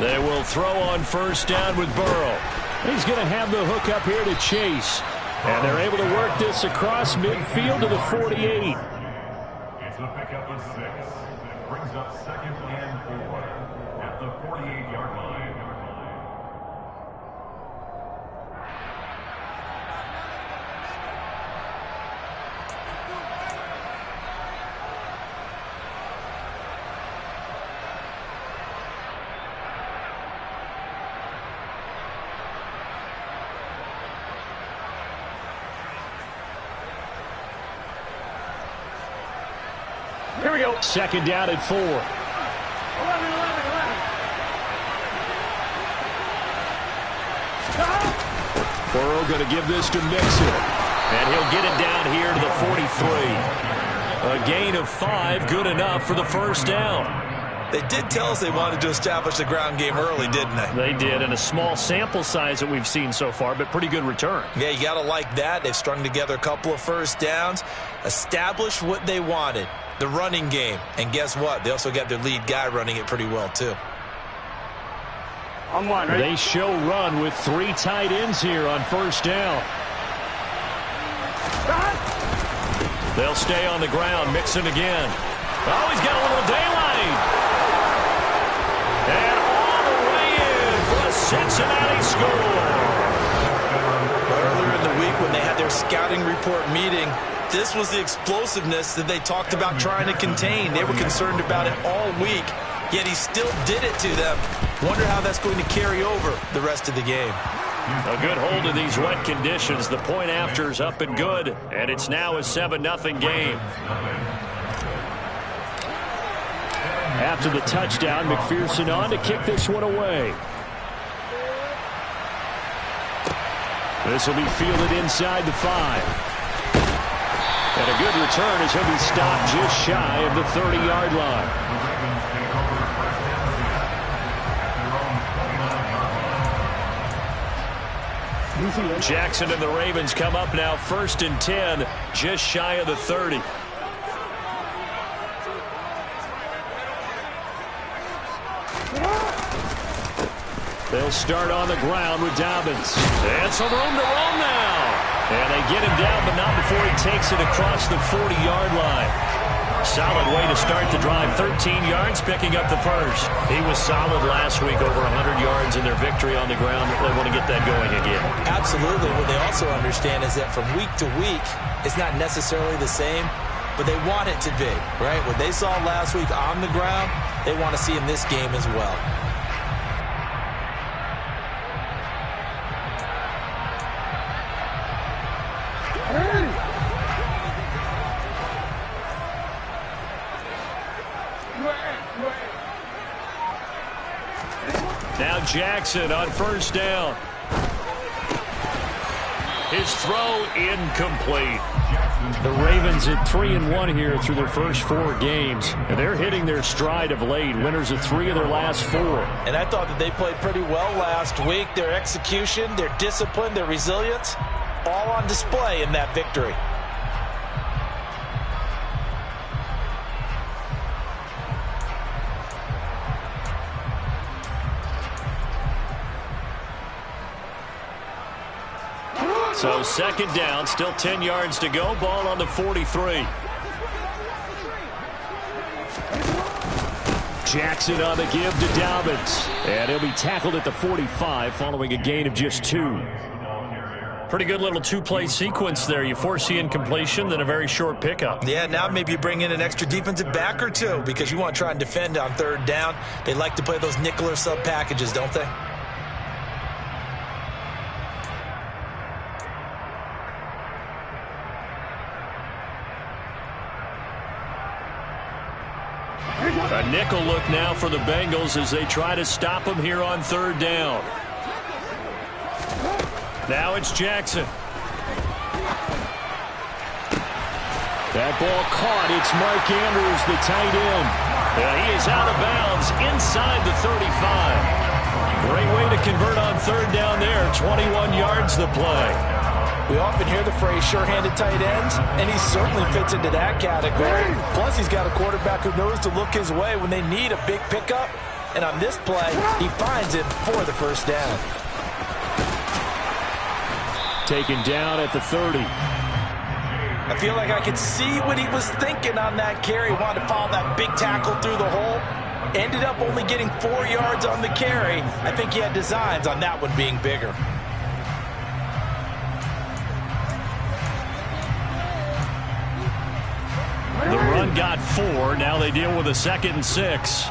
They will throw on first down with Burrow. He's going to have the hook up here to Chase. And they're able to work this across midfield to the 48. It's a pickup of 6. Brings up 2nd and 4 at the 48-yard line. Here we go. 2nd down at 4. 11. Burrow going to give this to Mixon. And he'll get it down here to the 43. A gain of 5, good enough for the first down. They did tell us they wanted to establish the ground game early, didn't they? They did, and a small sample size that we've seen so far, but pretty good return. Yeah, you got to like that. They've strung together a couple of first downs, established what they wanted, the running game. And guess what? They also got their lead guy running it pretty well, too. On one, right? They show run with 3 tight ends here on first down. They'll stay on the ground. Mixon again. Oh, he's got a little daylight. And all the way in for the Cincinnati score. Earlier in the week when they had their scouting report meeting, this was the explosiveness that they talked about trying to contain. They were concerned about it all week, yet he still did it to them. Wonder how that's going to carry over the rest of the game. A good hold of these wet conditions. The point after is up and good, and it's now a 7-0 game. After the touchdown, McPherson on to kick this one away. This will be fielded inside the 5. And a good return as he'll be stopped just shy of the 30-yard line. Jackson and the Ravens come up now 1st and 10, just shy of the 30. They'll start on the ground with Dobbins. And some room to roam now. And they get him down, but not before he takes it across the 40-yard line. Solid way to start the drive. 13 yards, picking up the first. He was solid last week, over 100 yards in their victory on the ground. They want to get that going again. Absolutely. What they also understand is that from week to week, it's not necessarily the same, but they want it to be, right? What they saw last week on the ground, they want to see in this game as well. Now Jackson on first down. His throw incomplete. The Ravens at 3-1 here through their first 4 games. And they're hitting their stride of late. Winners of 3 of their last 4. And I thought that they played pretty well last week. Their execution, their discipline, their resilience, all on display in that victory. So 2nd down, still 10 yards to go. Ball on the 43. Jackson on the give to Dobbins. And he'll be tackled at the 45 following a gain of just 2. Pretty good little 2-play sequence there. You force the incompletion, then a very short pickup. Yeah, now maybe you bring in an extra defensive back or 2 because you want to try and defend on 3rd down. They like to play those nickel or sub packages, don't they? A nickel look now for the Bengals as they try to stop him here on 3rd down. Now it's Jackson. That ball caught. It's Mark Andrews, the tight end. He is out of bounds inside the 35. Great way to convert on 3rd down there. 21 yards the play. We often hear the phrase sure-handed tight ends, and he certainly fits into that category. Plus, he's got a quarterback who knows to look his way when they need a big pickup. And on this play, he finds him for the first down. Taken down at the 30. I feel like I could see what he was thinking on that carry. Wanted to follow that big tackle through the hole. Ended up only getting 4 yards on the carry. I think he had designs on that one being bigger. The run got 4. Now they deal with a 2nd and 6.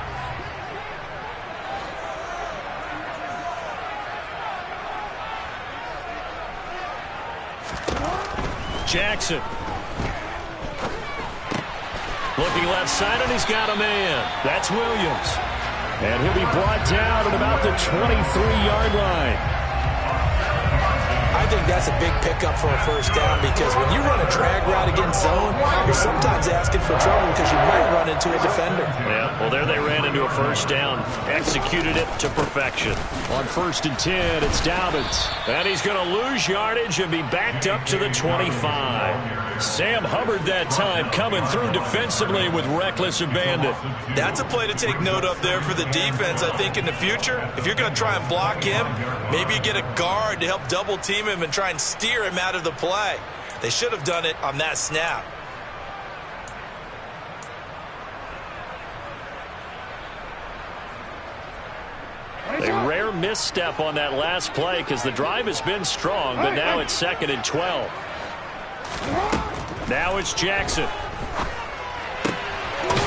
Jackson. Looking left side, and he's got a man. That's Williams. And he'll be brought down at about the 23-yard line. I think that's a big pickup for a first down because when you run a drag route against zone, you're sometimes asking for trouble because you might run into a defender. Yeah, well, there they ran into a first down. Executed it to perfection. On 1st and 10, it's Dobbins. And he's going to lose yardage and be backed up to the 25. Sam Hubbard that time coming through defensively with reckless abandon. That's a play to take note of there for the defense, I think, in the future. If you're going to try and block him, maybe you get a guard to help double team him and try and steer him out of the play. They should have done it on that snap. A rare misstep on that last play because the drive has been strong, but now it's 2nd and 12. Now it's Jackson.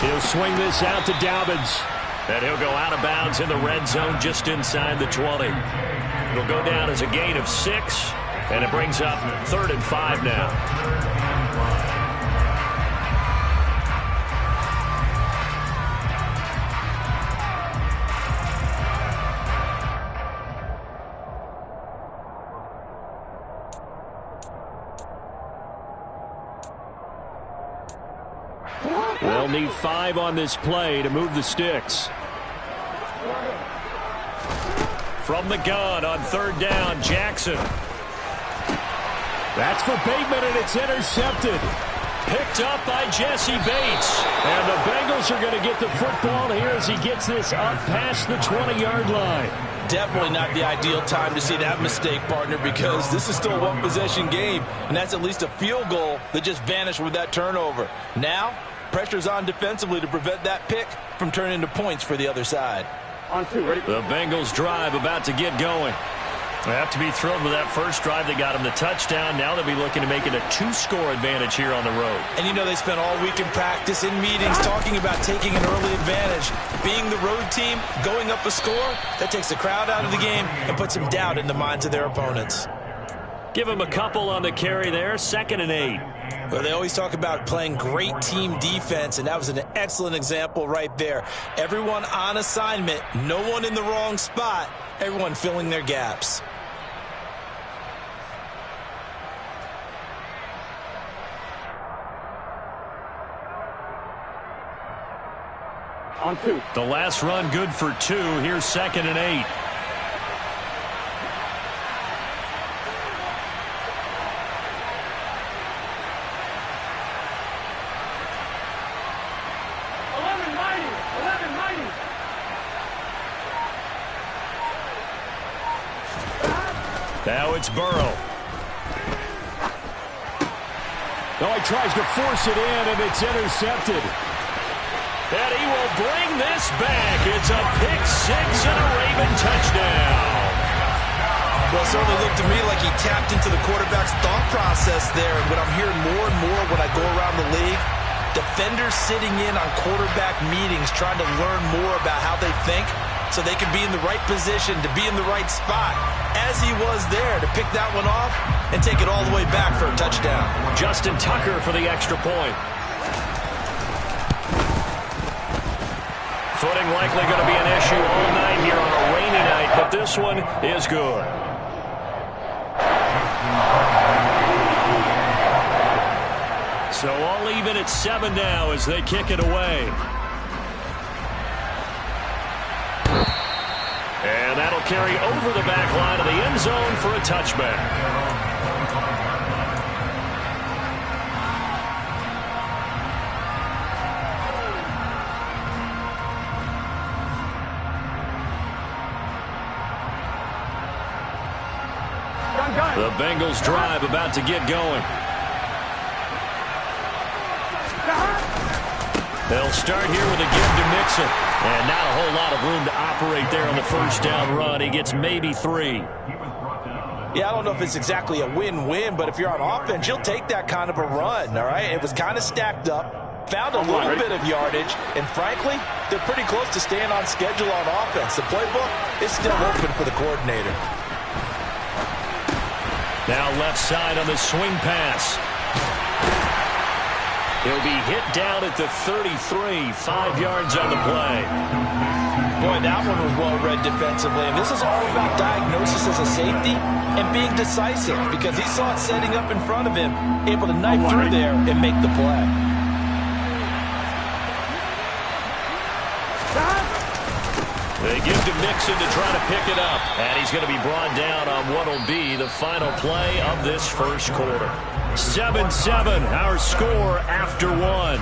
He'll swing this out to Dobbins. And he'll go out of bounds in the red zone just inside the 20. It'll go down as a gain of 6, and it brings up 3rd and 5 now. They'll need 5 on this play to move the sticks. From the gun on 3rd down, Jackson. That's for Bateman, and it's intercepted. Picked up by Jesse Bates. And the Bengals are going to get the football here as he gets this up past the 20-yard line. Definitely not the ideal time to see that mistake, partner, because this is still a one-possession game, and that's at least a field goal that just vanished with that turnover. Now, pressure's on defensively to prevent that pick from turning into points for the other side. On 2, ready? The Bengals drive about to get going. They have to be thrilled with that first drive. They got him the touchdown. Now they'll be looking to make it a 2-score advantage here on the road. And you know they spent all week in practice, in meetings, talking about taking an early advantage. Being the road team, going up a score, that takes the crowd out of the game and puts some doubt in the minds of their opponents. Give him a couple on the carry there. 2nd and 8. Well, they always talk about playing great team defense, and that was an excellent example right there. Everyone on assignment, no one in the wrong spot, everyone filling their gaps. On 2. The last run good for 2. Here's 2nd and 8. Now it's Burrow. Oh, he tries to force it in, and it's intercepted. And he will bring this back. It's a pick 6 and a Raven touchdown. Well, it certainly looked to me like he tapped into the quarterback's thought process there. And what I'm hearing more and more when I go around the league, defenders sitting in on quarterback meetings trying to learn more about how they think so they can be in the right position to be in the right spot, as he was there to pick that one off and take it all the way back for a touchdown. Justin Tucker for the extra point. Footing likely going to be an issue all night here on a rainy night, but this one is good. So all even at 7 now as they kick it away. And that'll carry over the back line of the end zone for a touchback. The Bengals drive about to get going. They'll start here with a give to Mixon. And not a whole lot of room to operate there on the first down run. He gets maybe 3. Yeah, I don't know if it's exactly a win-win, but if you're on offense, you'll take that kind of a run, all right? It was kind of stacked up, found a little bit of yardage, and frankly, they're pretty close to staying on schedule on offense. The playbook is still open for the coordinator. Now left side on the swing pass. He'll be hit down at the 33, 5 yards on the play. Boy, that one was well read defensively, and this is all about diagnosis as a safety and being decisive because he saw it setting up in front of him, able to knife through there and make the play. They give to Mixon to try to pick it up, and he's going to be brought down on what will be the final play of this first quarter. 7-7, our score after 1.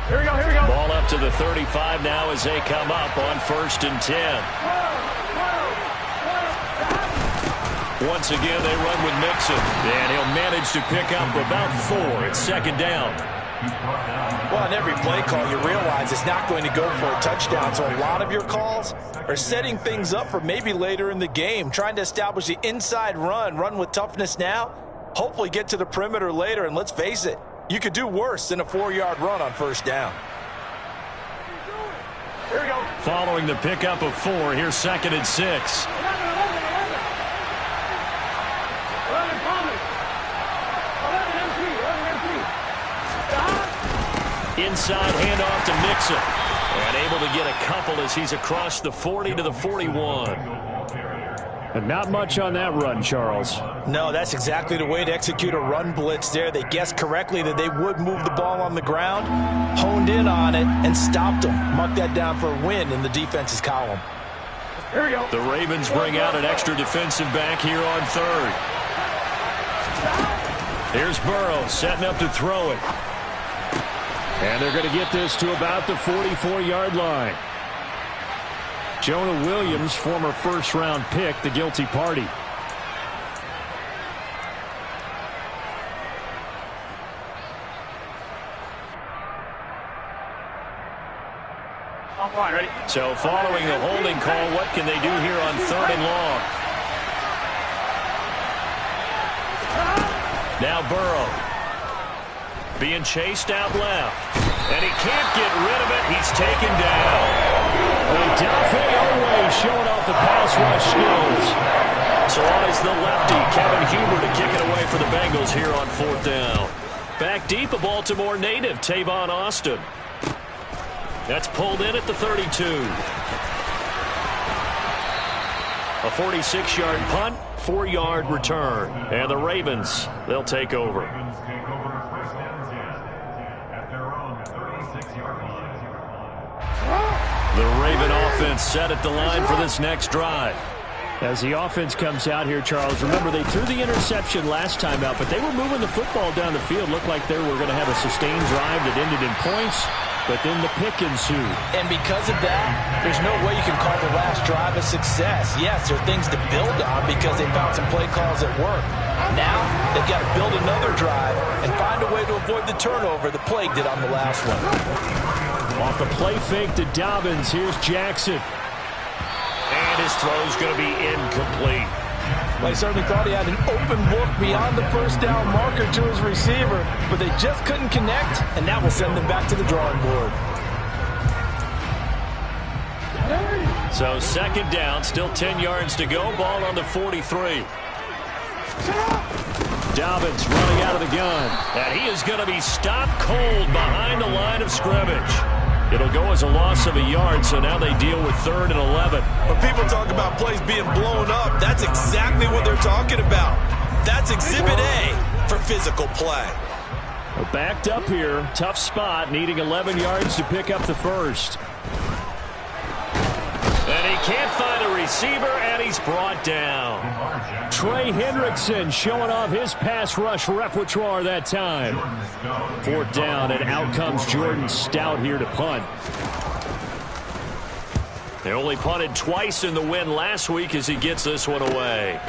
Here we go. Ball up to the 35 now as they come up on 1st and 10. Once again, they run with Mixon, and he'll manage to pick up about 4. It's 2nd down. Well, on every play call, you realize it's not going to go for a touchdown, so a lot of your calls are setting things up for maybe later in the game, trying to establish the inside run with toughness now, hopefully get to the perimeter later, and let's face it, you could do worse than a 4-yard run on 1st down. Here we go. Following the pickup of 4, here's 2nd and 6. Inside handoff to Mixon. And able to get a couple as he's across the 40 to the 41. And not much on that run, Charles. No, that's exactly the way to execute a run blitz there. They guessed correctly that they would move the ball on the ground, honed in on it, and stopped them. Mark that down for a win in the defense's column. Here we go. The Ravens bring out an extra defensive back here on 3rd. Here's Burrow setting up to throw it. And they're going to get this to about the 44-yard line. Jonah Williams, former first-round pick, the guilty party. I'm fine, ready? So following the holding call, what can they do here on 3rd and long? Now Burrow. Being chased out left. And he can't get rid of it. He's taken down. Odafe Oweh showing off the pass rush skills. So on is the lefty, Kevin Huber, to kick it away for the Bengals here on 4th down. Back deep, a Baltimore native, Tavon Austin. That's pulled in at the 32. A 46-yard punt, 4-yard return. And the Ravens, they'll take over. The Raven offense set at the line for this next drive. As the offense comes out here, Charles, remember they threw the interception last time out, but they were moving the football down the field. Looked like they were going to have a sustained drive that ended in points, but then the pick ensued. And because of that, there's no way you can call the last drive a success. Yes, there are things to build on because they found some play calls that work. Now, they've got to build another drive and find a way to avoid the turnover the plague did on the last one. Off the play fake to Dobbins, here's Jackson. And his throw's going to be incomplete. Well, he certainly thought he had an open look beyond the first down marker to his receiver, but they just couldn't connect, and that will send them back to the drawing board. So 2nd down, still 10 yards to go. Ball on the 43. Dobbins running out of the gun. And he is going to be stopped cold behind the line of scrimmage. It'll go as a loss of a yard, so now they deal with 3rd and 11. When people talk about plays being blown up, that's exactly what they're talking about. That's Exhibit A for physical play. Backed up here. Tough spot. Needing 11 yards to pick up the first. And he can't find a receiver, and he's brought down. Trey Hendrickson showing off his pass rush repertoire that time. 4th down, and out comes Jordan Stout here to punt. They only punted twice in the win last week as he gets this one away.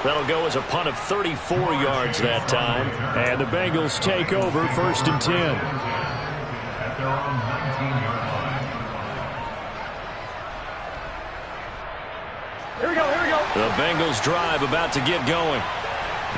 That'll go as a punt of 34 yards that time. And the Bengals take over 1st and 10. At their own 19-yard line. Here we go, here we go. The Bengals drive about to get going.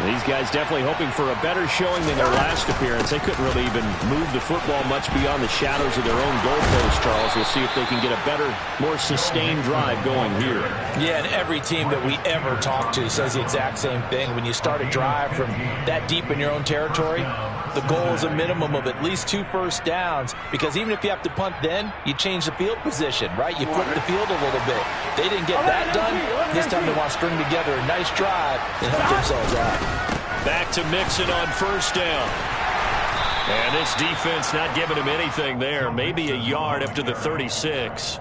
These guys definitely hoping for a better showing than their last appearance. They couldn't really even move the football much beyond the shadows of their own goalpost, Charles. We'll see if they can get a better, more sustained drive going here. Yeah, and every team that we ever talk to says the exact same thing. When you start a drive from that deep in your own territory, the goal is a minimum of at least 2 first downs, because even if you have to punt then, you change the field position, right? You flip the field a little bit. They didn't get that done. This time they want to string together a nice drive and help themselves out. Back to Mixon on 1st down. And this defense not giving him anything there. Maybe a yard up to the 36.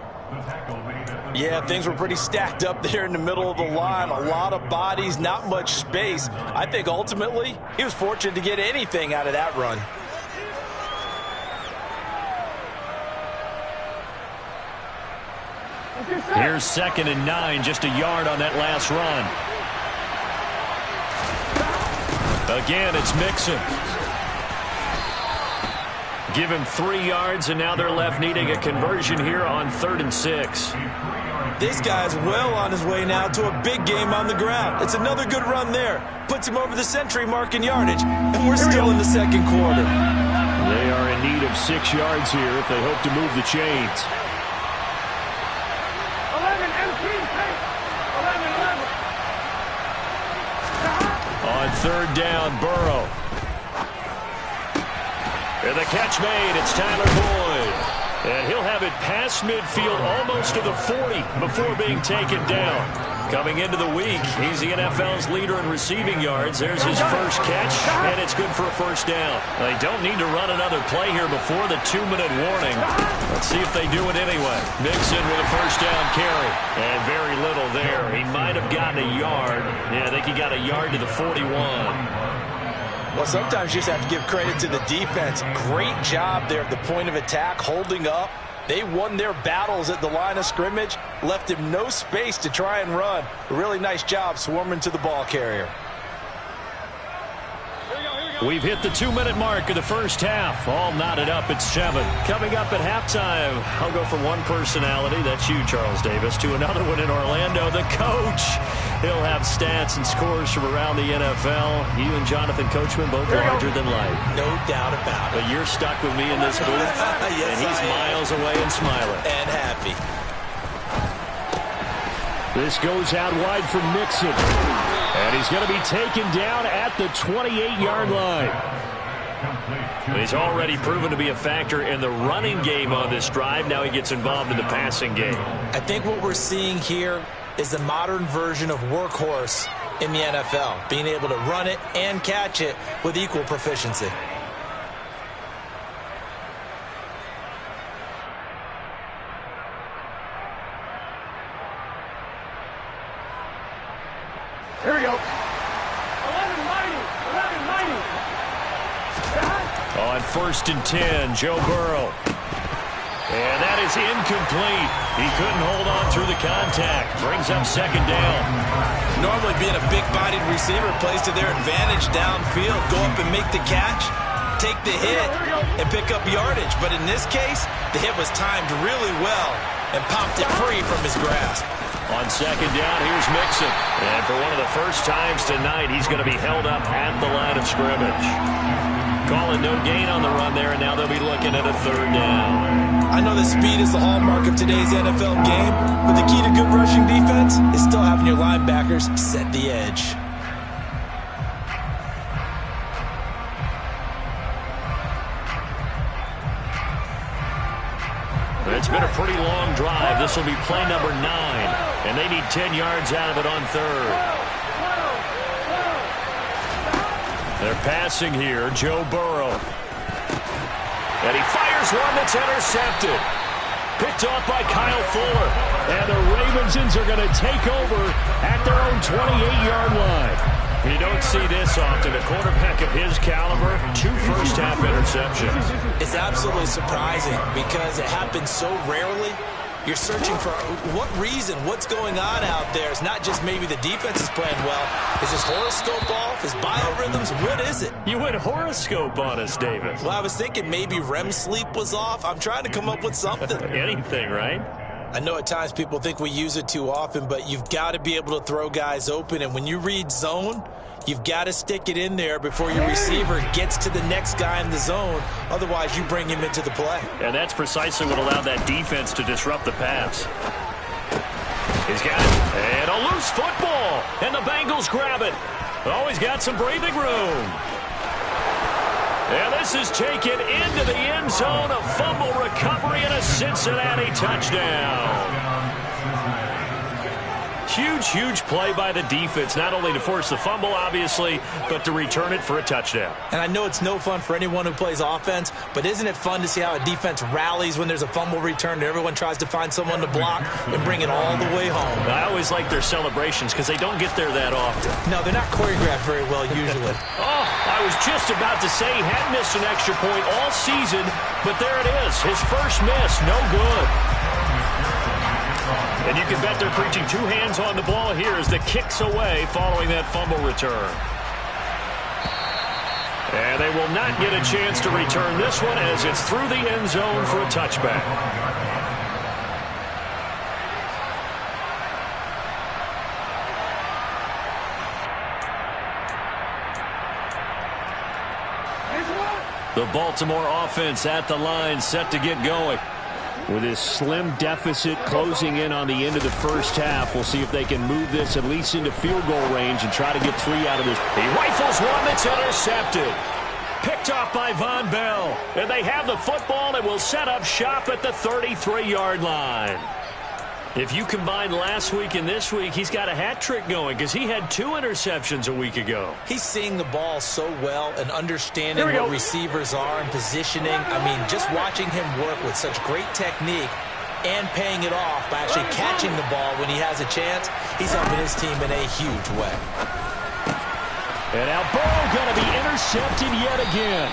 Yeah, things were pretty stacked up there in the middle of the line. A lot of bodies, not much space. I think ultimately he was fortunate to get anything out of that run. Here's 2nd and 9, just a yard on that last run. Again, it's Mixon. Give him 3 yards, and now they're left needing a conversion here on 3rd and 6. This guy's well on his way now to a big game on the ground. It's another good run there. Puts him over the century mark in yardage, and we're still in the 2nd quarter. They are in need of 6 yards here if they hope to move the chains. 11, MP, hey. 11. On 3rd down, Burrow. And the catch made. It's Tyler Boyd. And he'll have it past midfield, almost to the 40 before being taken down. Coming into the week, he's the NFL's leader in receiving yards. There's his first catch, and it's good for a 1st down. They don't need to run another play here before the 2-minute warning. Let's see if they do it anyway. Mixon with a 1st down carry. And very little there. He might have gotten a yard. Yeah, I think he got a yard to the 41. Well, sometimes you just have to give credit to the defense. Great job there at the point of attack, holding up. They won their battles at the line of scrimmage, left him no space to try and run. A really nice job swarming to the ball carrier. We've hit the 2-minute mark of the first half. All knotted up at 7. Coming up at halftime, I'll go from one personality, that's you, Charles Davis, to another one in Orlando, the coach. He'll have stats and scores from around the NFL. You and Jonathan Coachman both larger than life. No doubt about it. But you're stuck with me in this booth, Yes, and he's miles away and smiling. And happy. This goes out wide for Mixon. And he's going to be taken down at the 28-yard line. He's already proven to be a factor in the running game on this drive. Now he gets involved in the passing game. I think what we're seeing here is the modern version of workhorse in the NFL, being able to run it and catch it with equal proficiency. Here we go. 11, 90. On 1st and 10, Joe Burrow. And that is incomplete. He couldn't hold on through the contact. Brings up 2nd down. Normally being a big-bodied receiver plays to their advantage downfield. Go up and make the catch, take the hit, and pick up yardage. But in this case, the hit was timed really well and popped it free from his grasp. On 2nd down, here's Mixon. And for one of the first times tonight, he's going to be held up at the line of scrimmage. Calling no gain on the run there, and now they'll be looking at a 3rd down. I know that speed is the hallmark of today's NFL game, but the key to good rushing defense is still having your linebackers set the edge. It's been a pretty long drive. This will be play number 9. And they need 10 yards out of it on third. They're passing here, Joe Burrow. And he fires one that's intercepted. Picked off by Kyle Fuller. And the Ravensons are going to take over at their own 28-yard line. You don't see this often. A quarterback of his caliber, 2 first-half interceptions. It's absolutely surprising because it happens so rarely. You're searching for what reason, what's going on out there. It's not just maybe the defense is playing well. Is his horoscope off? His biorhythms? What is it? You went horoscope on us, David. Well, I was thinking maybe REM sleep was off. I'm trying to come up with something. Anything, right? I know at times people think we use it too often, but you've got to be able to throw guys open. And when you read zone, you've got to stick it in there before your receiver gets to the next guy in the zone. Otherwise, you bring him into the play. And that's precisely what allowed that defense to disrupt the pass. He's got it. And a loose football. And the Bengals grab it. Always got some breathing room. And this is taken into the end zone. A fumble recovery and a Cincinnati touchdown. Huge play by the defense, not only to force the fumble, obviously, but to return it for a touchdown. And I know it's no fun for anyone who plays offense, but isn't it fun to see how a defense rallies when there's a fumble return and everyone tries to find someone to block and bring it all the way home? I always like their celebrations because they don't get there that often. No, they're not choreographed very well usually. I was just about to say he had missed an extra point all season, but there it is. His first miss, no good. And you can bet they're preaching 2 hands on the ball here as the kick's away following that fumble return. And they will not get a chance to return this one as it's through the end zone for a touchback. The Baltimore offense at the line, set to get going. With his slim deficit closing in on the end of the first half, we'll see if they can move this at least into field goal range and try to get 3 out of this. He rifles one that's intercepted. Picked off by Von Bell. And they have the football and will set up shop at the 33-yard line. If you combine last week and this week, he's got a hat trick going because he had 2 interceptions a week ago. He's seeing the ball so well and understanding what receivers are and positioning. I mean, just watching him work with such great technique and paying it off by actually catching the ball when he has a chance, he's helping his team in a huge way. And now Burrow going to be intercepted yet again.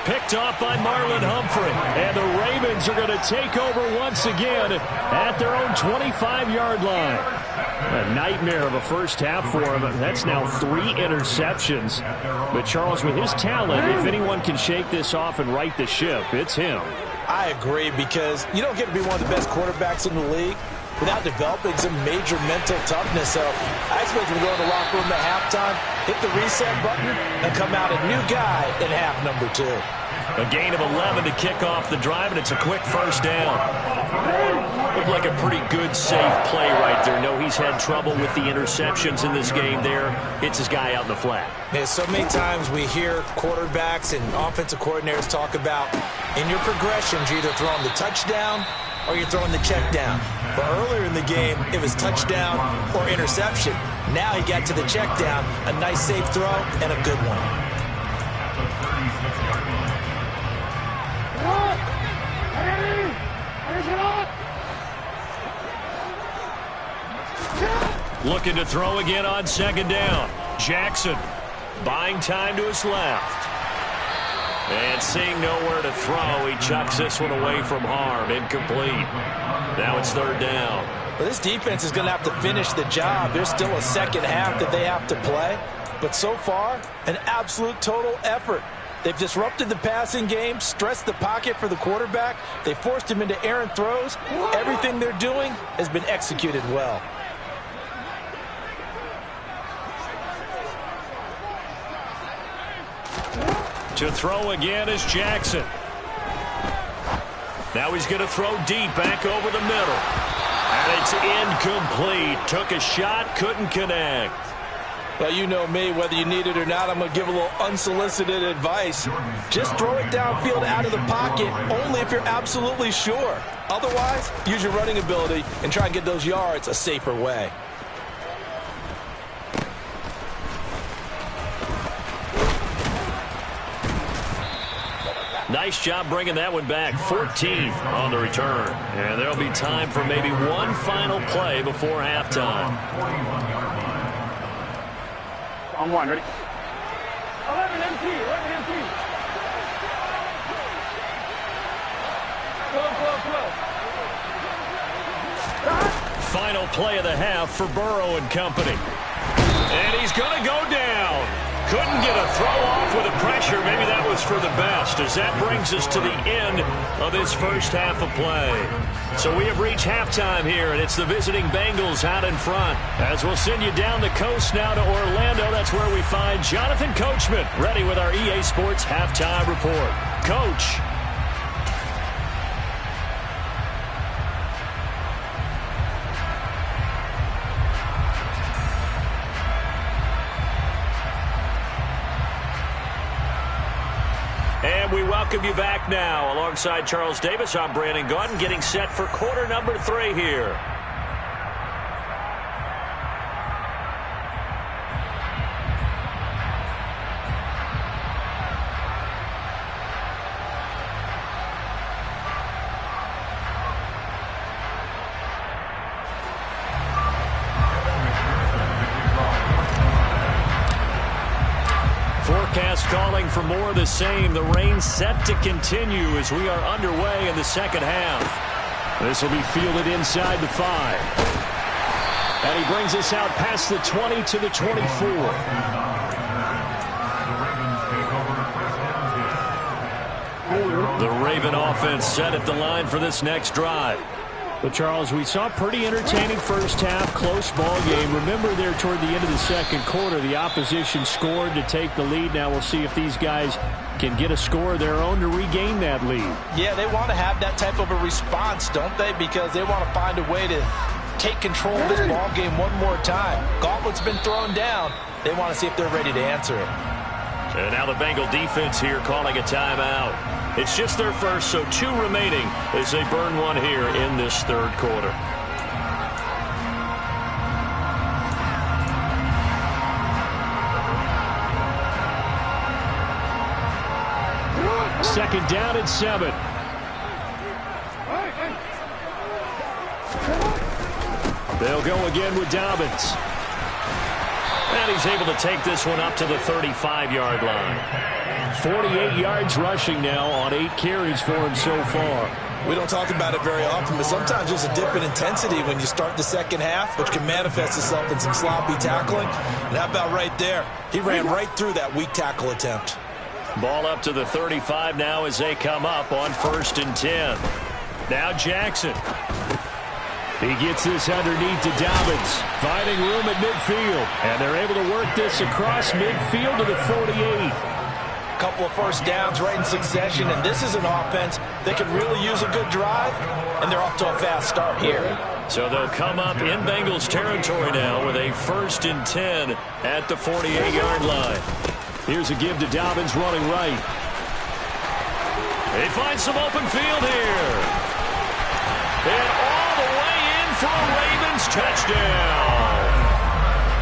Picked off by Marlon Humphrey. And the Ravens are going to take over once again at their own 25-yard line. A nightmare of a first half for him. That's now 3 interceptions. But Charles, with his talent, if anyone can shake this off and right the ship, it's him. I agree, because you don't get to be one of the best quarterbacks in the league without developing some major mental toughness. So I expect him to go in the locker room at halftime, hit the reset button, and come out a new guy in half number 2. A gain of 11 to kick off the drive, and it's a quick first down. Looked like a pretty good, safe play right there. No, he's had trouble with the interceptions in this game there. Hits his guy out in the flat. Yeah, so many times we hear quarterbacks and offensive coordinators talk about in your progressions, you're either throwing the touchdown or you're throwing the check down. But earlier in the game, it was touchdown or interception. Now he got to the check down, a nice safe throw, and a good one. Looking to throw again on second down. Jackson buying time to his left. And seeing nowhere to throw, he chucks this one away from harm. Incomplete. Now it's third down. Well, this defense is going to have to finish the job. There's still a second half that they have to play. But so far, an absolute total effort. They've disrupted the passing game, stressed the pocket for the quarterback. They forced him into errant throws. Everything they're doing has been executed well. To throw again is Jackson. Now he's going to throw deep back over the middle. And it's incomplete. Took a shot, couldn't connect. Well, you know me, whether you need it or not, I'm going to give a little unsolicited advice. Just throw it downfield out of the pocket, only if you're absolutely sure. Otherwise, use your running ability and try and get those yards a safer way. Nice job bringing that one back. 14 on the return. And there'll be time for maybe one final play before halftime. On one, ready? 11 MT, 11 MT. Final play of the half for Burrow and company. And he's going to go down. Couldn't get a throw off with the pressure. Maybe that was for the best, as that brings us to the end of this first half of play. So we have reached halftime here, and it's the visiting Bengals out in front. As we'll send you down the coast now to Orlando, that's where we find Jonathan Coachman, ready with our EA Sports Halftime Report. Coach. And we welcome you back now. Alongside Charles Davis, I'm Brandon Gaudin, getting set for quarter number 3 here. Forecast calling for more of the same. The rain set to continue as we are underway in the second half. This will be fielded inside the 5. And he brings us out past the 20 to the 24. The Raven offense set at the line for this next drive. But, Charles, we saw pretty entertaining first half, close ball game. Remember there toward the end of the second quarter, the opposition scored to take the lead. Now we'll see if these guys can get a score of their own to regain that lead. Yeah, they want to have that type of a response, don't they? Because they want to find a way to take control of this ball game one more time. Gauntlet's been thrown down. They want to see if they're ready to answer it. And now the Bengal defense here calling a timeout. It's just their first, so 2 remaining as they burn one here in this third quarter. Second down and 7. They'll go again with Dobbins. And he's able to take this one up to the 35-yard line. 48 yards rushing now on 8 carries for him so far. We don't talk about it very often, but sometimes there's a dip in intensity when you start the second half, which can manifest itself in some sloppy tackling. And how about right there? He ran right through that weak tackle attempt. Ball up to the 35 now as they come up on 1st and 10. Now Jackson. He gets this underneath to Dobbins, finding room at midfield. And they're able to work this across midfield to the 48. Couple of first downs right in succession, and this is an offense that could really use a good drive, and they're off to a fast start here. So they'll come up in Bengals territory now with a 1st and 10 at the 48-yard line. Here's a give to Dobbins running right. They find some open field here. And all the way in for a Ravens touchdown.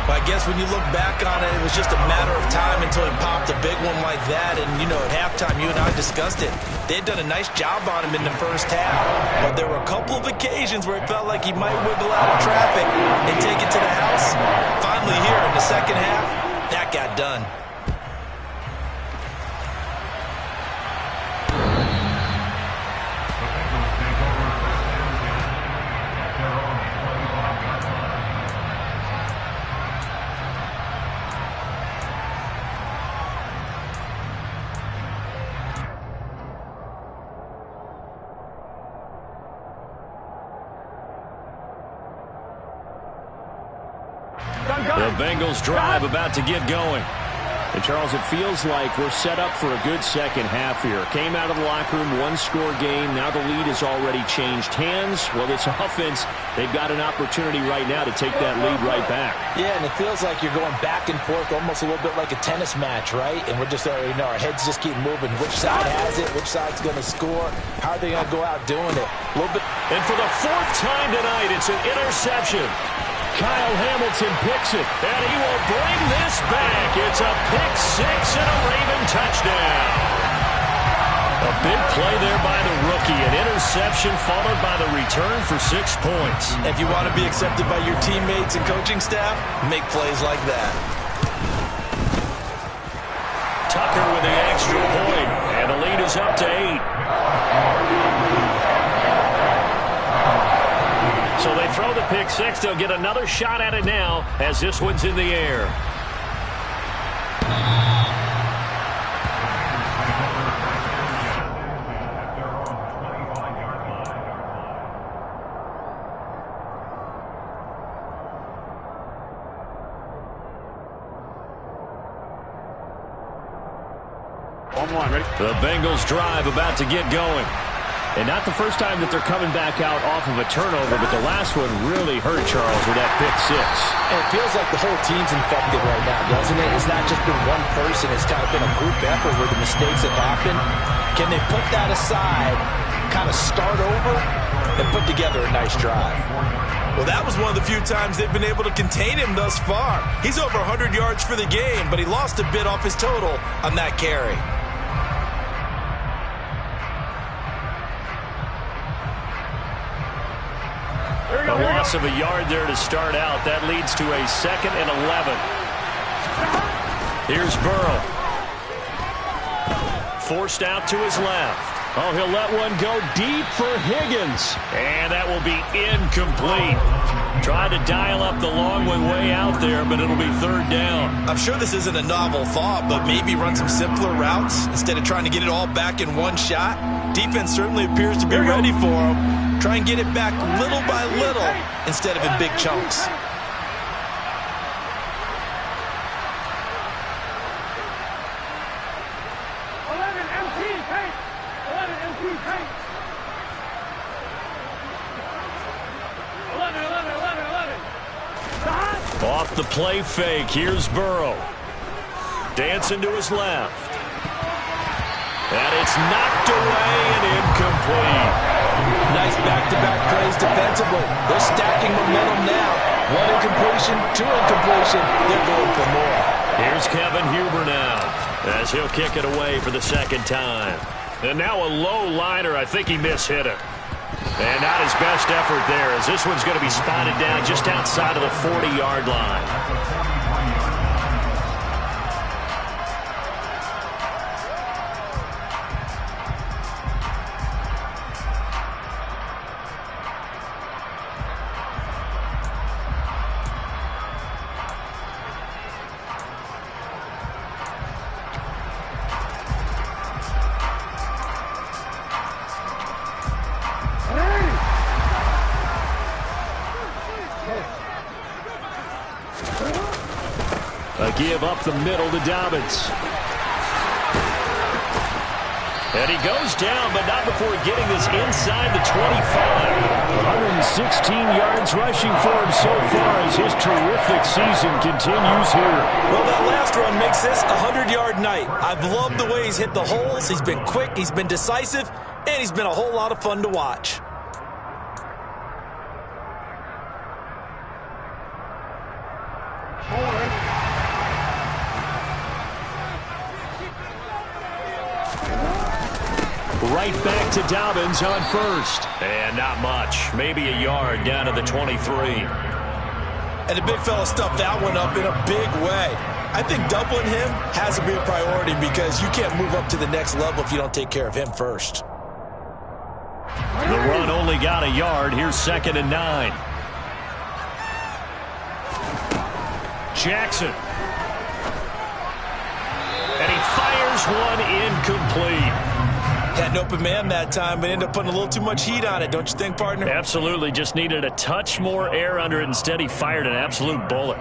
But I guess when you look back on it, it was just a matter of time until he popped a big one like that. And, you know, at halftime, you and I discussed it. They'd done a nice job on him in the first half. But there were a couple of occasions where it felt like he might wiggle out of traffic and take it to the house. Finally here in the second half, that got done. The Bengals drive about to get going. And, Charles, it feels like we're set up for a good second half here. Came out of the locker room, one-score game. Now the lead has already changed hands. Well, this offense, they've got an opportunity right now to take that lead right back. Yeah, and it feels like you're going back and forth almost a little bit like a tennis match, right? And we're just already know our heads just keep moving. Which side has it? Which side's going to score? How are they going to go out doing it? A little bit. And for the fourth time tonight, it's an interception. Kyle Hamilton picks it. And he will bring this back. It's a pick-6 and a Raven touchdown. A big play there by the rookie. An interception followed by the return for 6 points. If you want to be accepted by your teammates and coaching staff, make plays like that. Tucker with the extra point. And the lead is up to 8. So they throw the pick-6. They'll get another shot at it now as this one's in the air. The Bengals drive about to get going. And not the first time that they're coming back out off of a turnover, but the last one really hurt, Charles, with that pick-6. And it feels like the whole team's infected right now, doesn't it? It's not just been one person. It's kind of been a group effort where the mistakes have happened. Can they put that aside, kind of start over, and put together a nice drive? Well, that was one of the few times they've been able to contain him thus far. He's over 100 yards for the game, but he lost a bit off his total on that carry. A loss of a yard there to start out. That leads to a 2nd and 11. Here's Burrow. Forced out to his left. Oh, he'll let one go deep for Higgins. And that will be incomplete. Tried to dial up the long one way out there, but it'll be 3rd down. I'm sure this isn't a novel thought, but maybe run some simpler routes instead of trying to get it all back in one shot. Defense certainly appears to be ready for him. Try and get it back little by little instead of in big chunks. Off the play fake, here's Burrow. Dancing to his left. And it's knocked away and incomplete. Nice back-to-back plays defensively. They're stacking momentum now. 1 incompletion, 2 incompletion. They're going for more. Here's Kevin Huber now as he'll kick it away for the 2nd time. And now a low liner. I think he mishit it. And not his best effort there, as this one's going to be spotted down just outside of the 40-yard line. A give up the middle to Dobbins. And he goes down, but not before getting this inside the 25. 116 yards rushing for him so far as his terrific season continues here. Well, that last run makes this a 100-yard night. I've loved the way he's hit the holes. He's been quick, he's been decisive, and he's been a whole lot of fun to watch. Right back to Dobbins on first. And not much. Maybe a yard down to the 23. And the big fella stuffed that one up in a big way. I think doubling him has to be a priority because you can't move up to the next level if you don't take care of him first. The run only got a yard. Here's 2nd and 9. Jackson. And he fires one incomplete. Had an open man that time, but ended up putting a little too much heat on it, don't you think, partner? Absolutely. Just needed a touch more air under it. Instead, he fired an absolute bullet.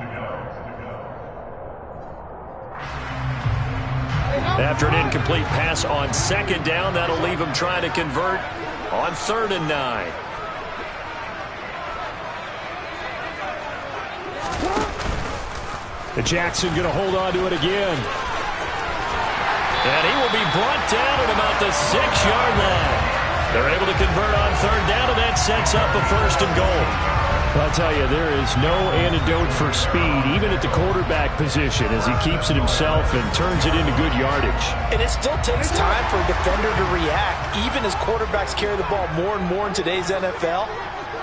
After an incomplete pass on second down, that'll leave him trying to convert on 3rd and 9. Jackson going to hold on to it again. And he will be brought down at about the 6-yard line. They're able to convert on 3rd down, and that sets up a 1st and goal. I'll tell you, there is no antidote for speed, even at the quarterback position, as he keeps it himself and turns it into good yardage. And it still takes time for a defender to react. Even as quarterbacks carry the ball more and more in today's NFL,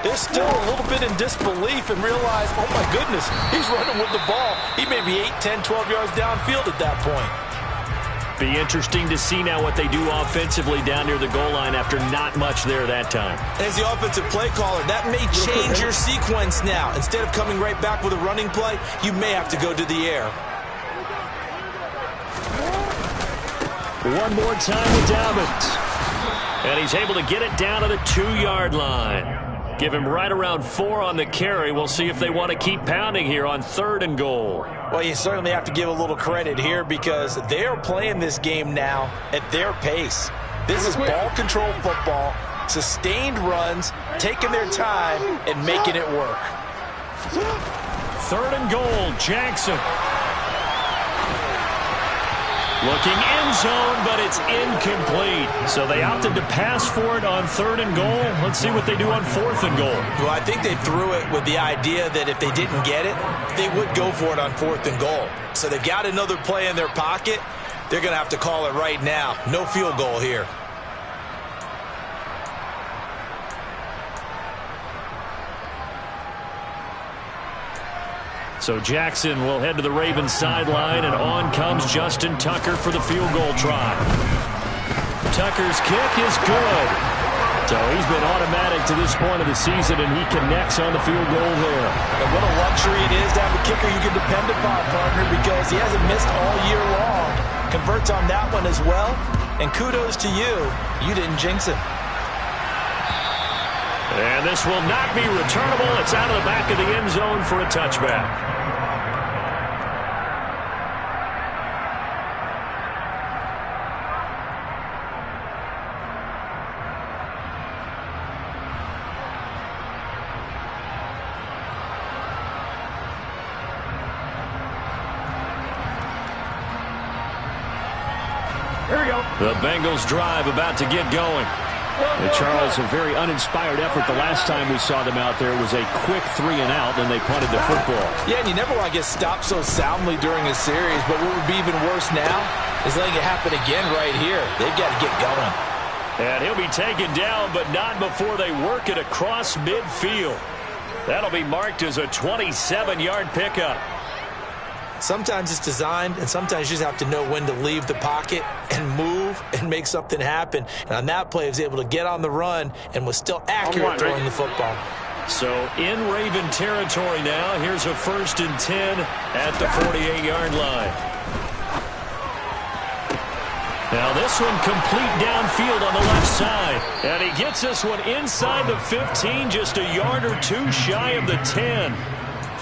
they're still a little bit in disbelief and realize, oh my goodness, he's running with the ball. He may be 8, 10, 12 yards downfield at that point. Be interesting to see now what they do offensively down near the goal line after not much there that time. As the offensive play caller, that may change your sequence now. Instead of coming right back with a running play, you may have to go to the air. One more time with Dobbins. And he's able to get it down to the 2-yard line. Give him right around 4 on the carry. We'll see if they want to keep pounding here on 3rd and goal. Well, you certainly have to give a little credit here because they are playing this game now at their pace. This is ball control football, sustained runs, taking their time, and making it work. 3rd and goal, Jackson. Looking end zone, but it's incomplete. So they opted to pass for it on 3rd and goal. Let's see what they do on 4th and goal. Well, I think they threw it with the idea that if they didn't get it, they would go for it on 4th and goal. So they've got another play in their pocket. They're going to have to call it right now. No field goal here. So Jackson will head to the Ravens sideline, and on comes Justin Tucker for the field goal try. Tucker's kick is good. So he's been automatic to this point of the season, and he connects on the field goal there. And what a luxury it is to have a kicker you can depend upon, partner, because he hasn't missed all year long. Converts on that one as well, and kudos to you. You didn't jinx him. And this will not be returnable. It's out of the back of the end zone for a touchback. Here we go. The Bengals drive about to get going. And Charles, a very uninspired effort. The last time we saw them out there was a quick 3 and out, and they punted the football. Yeah, and you never want to get stopped so soundly during a series, but what would be even worse now is letting it happen again right here. They've got to get going. And he'll be taken down, but not before they work it across midfield. That'll be marked as a 27-yard pickup. Sometimes it's designed, and sometimes you just have to know when to leave the pocket and move and make something happen. And on that play, he was able to get on the run and was still accurate throwing the football. So in Raven territory now, here's a 1st and 10 at the 48-yard line. Now this one complete downfield on the left side. And he gets this one inside the 15, just a yard or 2 shy of the 10.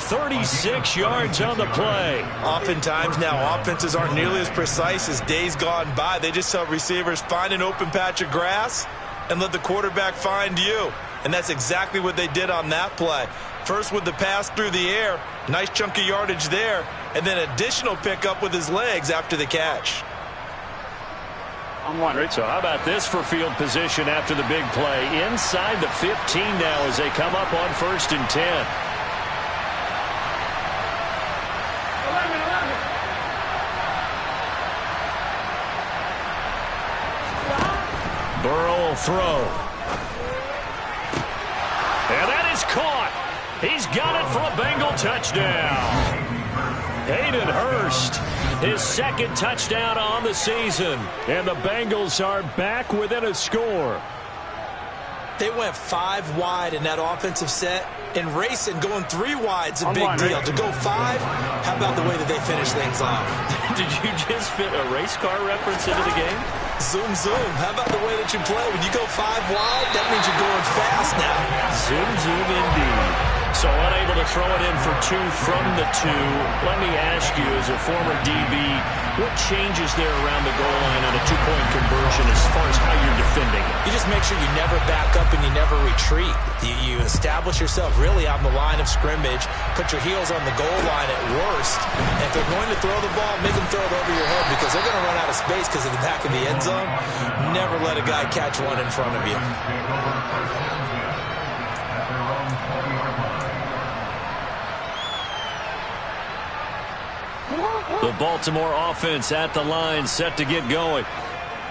36 yards on the play. Oftentimes now, offenses aren't nearly as precise as days gone by. They just tell receivers, find an open patch of grass and let the quarterback find you. And that's exactly what they did on that play. First with the pass through the air, nice chunk of yardage there, and then additional pickup with his legs after the catch. I'm wondering. So how about this for field position after the big play? Inside the 15 now as they come up on 1st and 10. Burrow will throw. And that is caught. He's got it for a Bengal touchdown. Hayden Hurst, his 2nd touchdown on the season. And the Bengals are back within a score. They went 5 wide in that offensive set, and racing going 3 wide's a big deal. To go 5, how about the way that they finish things off? Did you just fit a race car reference into the game? Zoom, zoom. How about the way that you play? When you go 5 wide, that means you're going fast now. Zoom, zoom indeed. So unable to throw it in for 2 from the 2. Let me ask you, as a former DB, what changes there around the goal line on a 2-point conversion as far as how you're defending? You just make sure you never back up and you never retreat. You establish yourself really on the line of scrimmage, put your heels on the goal line at worst. And if they're going to throw the ball, make them throw it over your head because they're going to run out of space because of the back of the end zone. Never let a guy catch one in front of you. The Baltimore offense at the line, set to get going.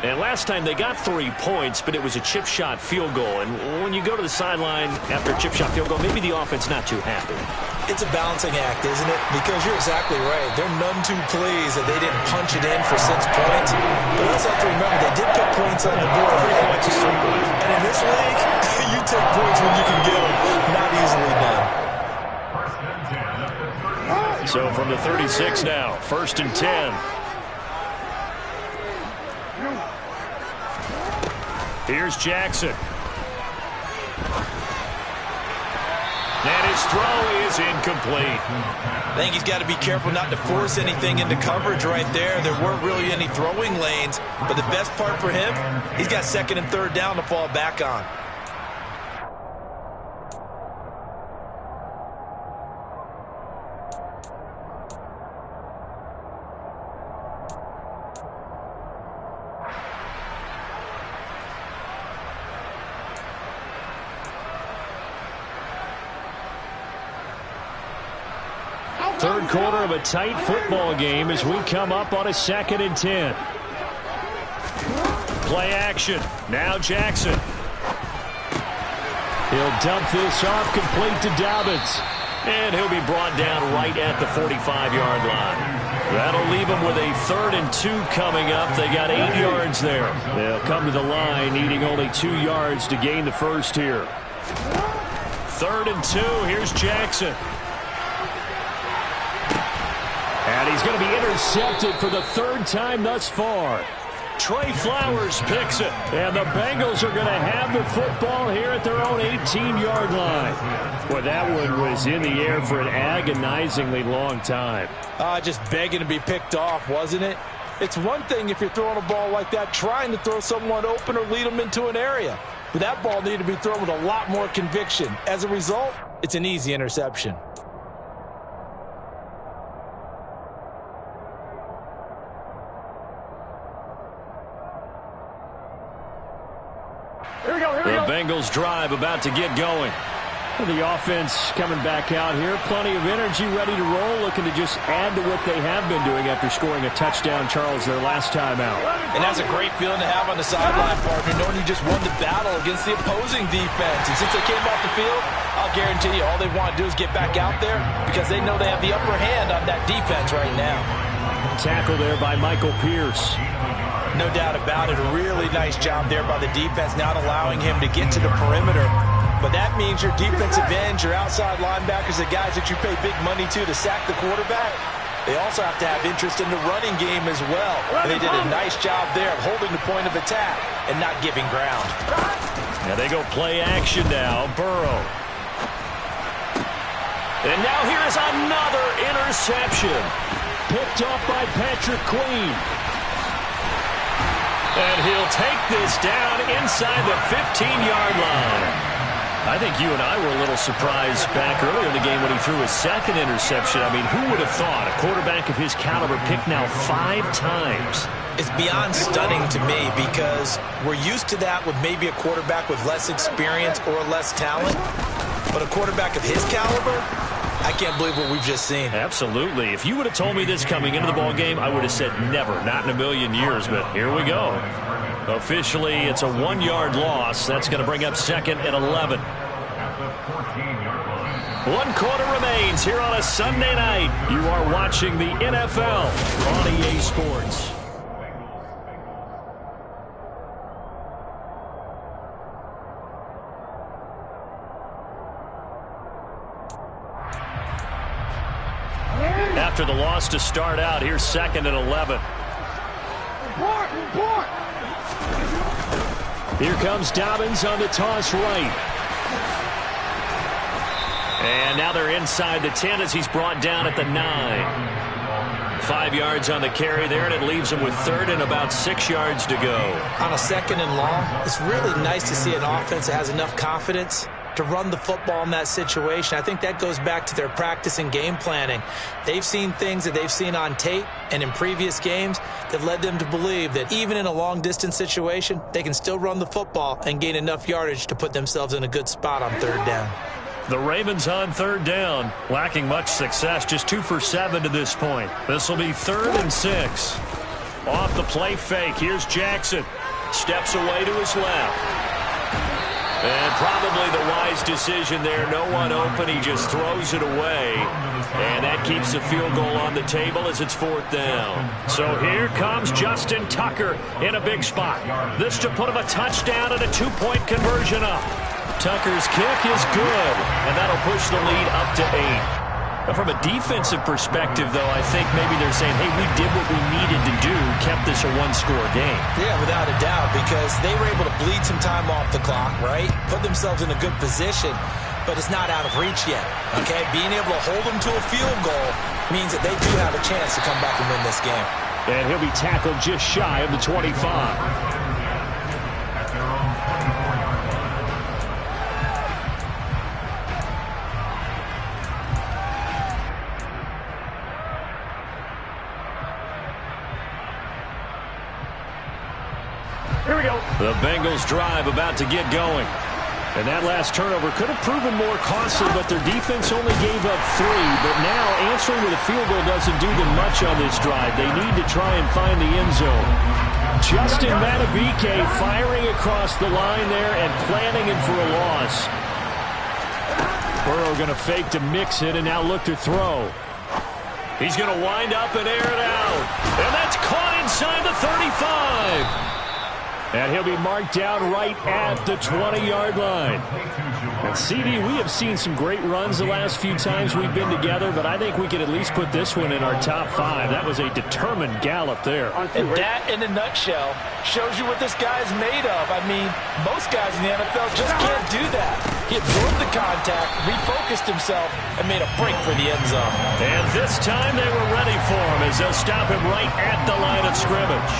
And last time they got 3 points, but it was a chip shot field goal. And when you go to the sideline after a chip shot field goal, maybe the offense not too happy. It's a balancing act, isn't it? Because you're exactly right. They're none too pleased that they didn't punch it in for 6 points. But also have to remember, they did put points on the board. 3 points is 3 points. And in this league, you take points when you can get them. Not easily done. So from the 36 now, 1st and 10. Here's Jackson. And his throw is incomplete. I think he's got to be careful not to force anything into coverage right there. There weren't really any throwing lanes. But the best part for him, he's got 2nd and 3rd down to fall back on. Third quarter of a tight football game as we come up on a 2nd and 10. Play action. Now Jackson. He'll dump this off complete to Dobbins. And he'll be brought down right at the 45-yard line. That'll leave them with a 3rd and 2 coming up. They got 8 yards there. They'll come to the line needing only 2 yards to gain the first here. 3rd and 2. Here's Jackson. And he's going to be intercepted for the 3rd time thus far. Trey Flowers picks it. And the Bengals are going to have the football here at their own 18-yard line. Boy, that one was in the air for an agonizingly long time. Just begging to be picked off, wasn't it? It's one thing if you're throwing a ball like that, trying to throw someone open or lead them into an area. But that ball needed to be thrown with a lot more conviction. As a result, it's an easy interception. The Bengals drive about to get going. The offense coming back out here. Plenty of energy, ready to roll, looking to just add to what they have been doing after scoring a touchdown, Charles, their last time out. And that's a great feeling to have on the sideline, partner, knowing you just won the battle against the opposing defense. And since they came off the field, I'll guarantee you all they want to do is get back out there because they know they have the upper hand on that defense right now. Tackle there by Michael Pierce. No doubt about it. A really nice job there by the defense, not allowing him to get to the perimeter. But that means your defensive ends, your outside linebackers, the guys that you pay big money to sack the quarterback, they also have to have interest in the running game as well. And they did a nice job there of holding the point of attack and not giving ground. Now they go play action now. Burrow. And now here is another interception. Picked off by Patrick Queen. And he'll take this down inside the 15-yard line. I think you and I were a little surprised back earlier in the game when he threw his 2nd interception. I mean, who would have thought a quarterback of his caliber picked now 5 times? It's beyond stunning to me because we're used to that with maybe a quarterback with less experience or less talent. But a quarterback of his caliber, I can't believe what we've just seen. Absolutely. If you would have told me this coming into the ball game, I would have said never, not in a million years. But here we go. Officially, it's a 1-yard loss. That's going to bring up 2nd and 11. 1 quarter remains here on a Sunday night. You are watching the NFL on EA Sports. After the loss to start out, here's 2nd and 11. Here comes Dobbins on the toss right. And now they're inside the 10 as he's brought down at the 9. 5 yards on the carry there, and it leaves him with third and about 6 yards to go. On a 2nd and long, it's really nice to see an offense that has enough confidence to run the football in that situation. I think that goes back to their practice and game planning. They've seen things that they've seen on tape and in previous games that led them to believe that even in a long-distance situation, they can still run the football and gain enough yardage to put themselves in a good spot on 3rd down. The Ravens on 3rd down, lacking much success, just 2 for 7 to this point. This will be 3rd and 6. Off the play fake, here's Jackson. Steps away to his left. And probably the wise decision there. No one open. He just throws it away. And that keeps the field goal on the table as it's 4th down. So here comes Justin Tucker in a big spot. This to put him a touchdown and a 2-point conversion up. Tucker's kick is good. And that'll push the lead up to 8. From a defensive perspective, though, I think maybe they're saying, hey, we did what we needed to do, kept this a 1-score game. Yeah, without a doubt, because they were able to bleed some time off the clock, right? Put themselves in a good position, but it's not out of reach yet, okay? Being able to hold them to a field goal means that they do have a chance to come back and win this game. And he'll be tackled just shy of the 25. Here we go. The Bengals drive about to get going. And that last turnover could have proven more costly, but their defense only gave up 3. But now answering with a field goal doesn't do them much on this drive. They need to try and find the end zone. Justin Madubuike firing across the line there and planning it for a loss. Burrow going to fake to mix it and now look to throw. He's going to wind up and air it out. And that's caught inside the 35. And he'll be marked down right at the 20-yard line. And CD, we have seen some great runs the last few times we've been together, but I think we could at least put this one in our top 5. That was a determined gallop there. And that, in a nutshell, shows you what this guy's made of. I mean, most guys in the NFL just can't do that. He absorbed the contact, refocused himself, and made a break for the end zone. And this time they were ready for him as they'll stop him right at the line of scrimmage.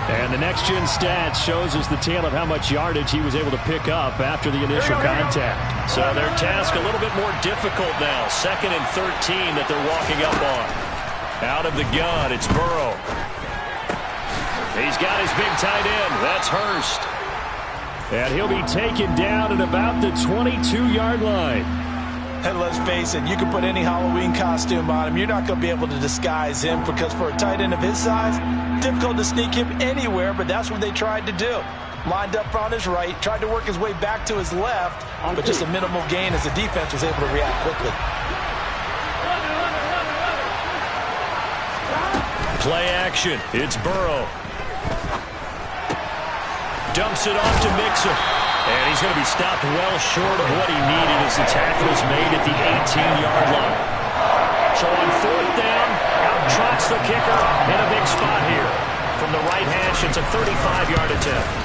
And the next-gen stats shows us the tale of how much yardage he was able to pick up after the initial contact. So their task a little bit more difficult now. 2nd and 13 that they're walking up on. Out of the gun, it's Burrow. He's got his big tight end. That's Hurst. And he'll be taken down at about the 22-yard line. And let's face it, you can put any Halloween costume on him. You're not going to be able to disguise him because for a tight end of his size, difficult to sneak him anywhere, but that's what they tried to do. Lined up on his right, tried to work his way back to his left, but just a minimal gain as the defense was able to react quickly. Play action. It's Burrow. Dumps it off to Mixon. And he's going to be stopped well short of what he needed as the tackle is made at the 18-yard line. So on 4th down, out trots the kicker in a big spot here. From the right hash, it's a 35-yard attempt.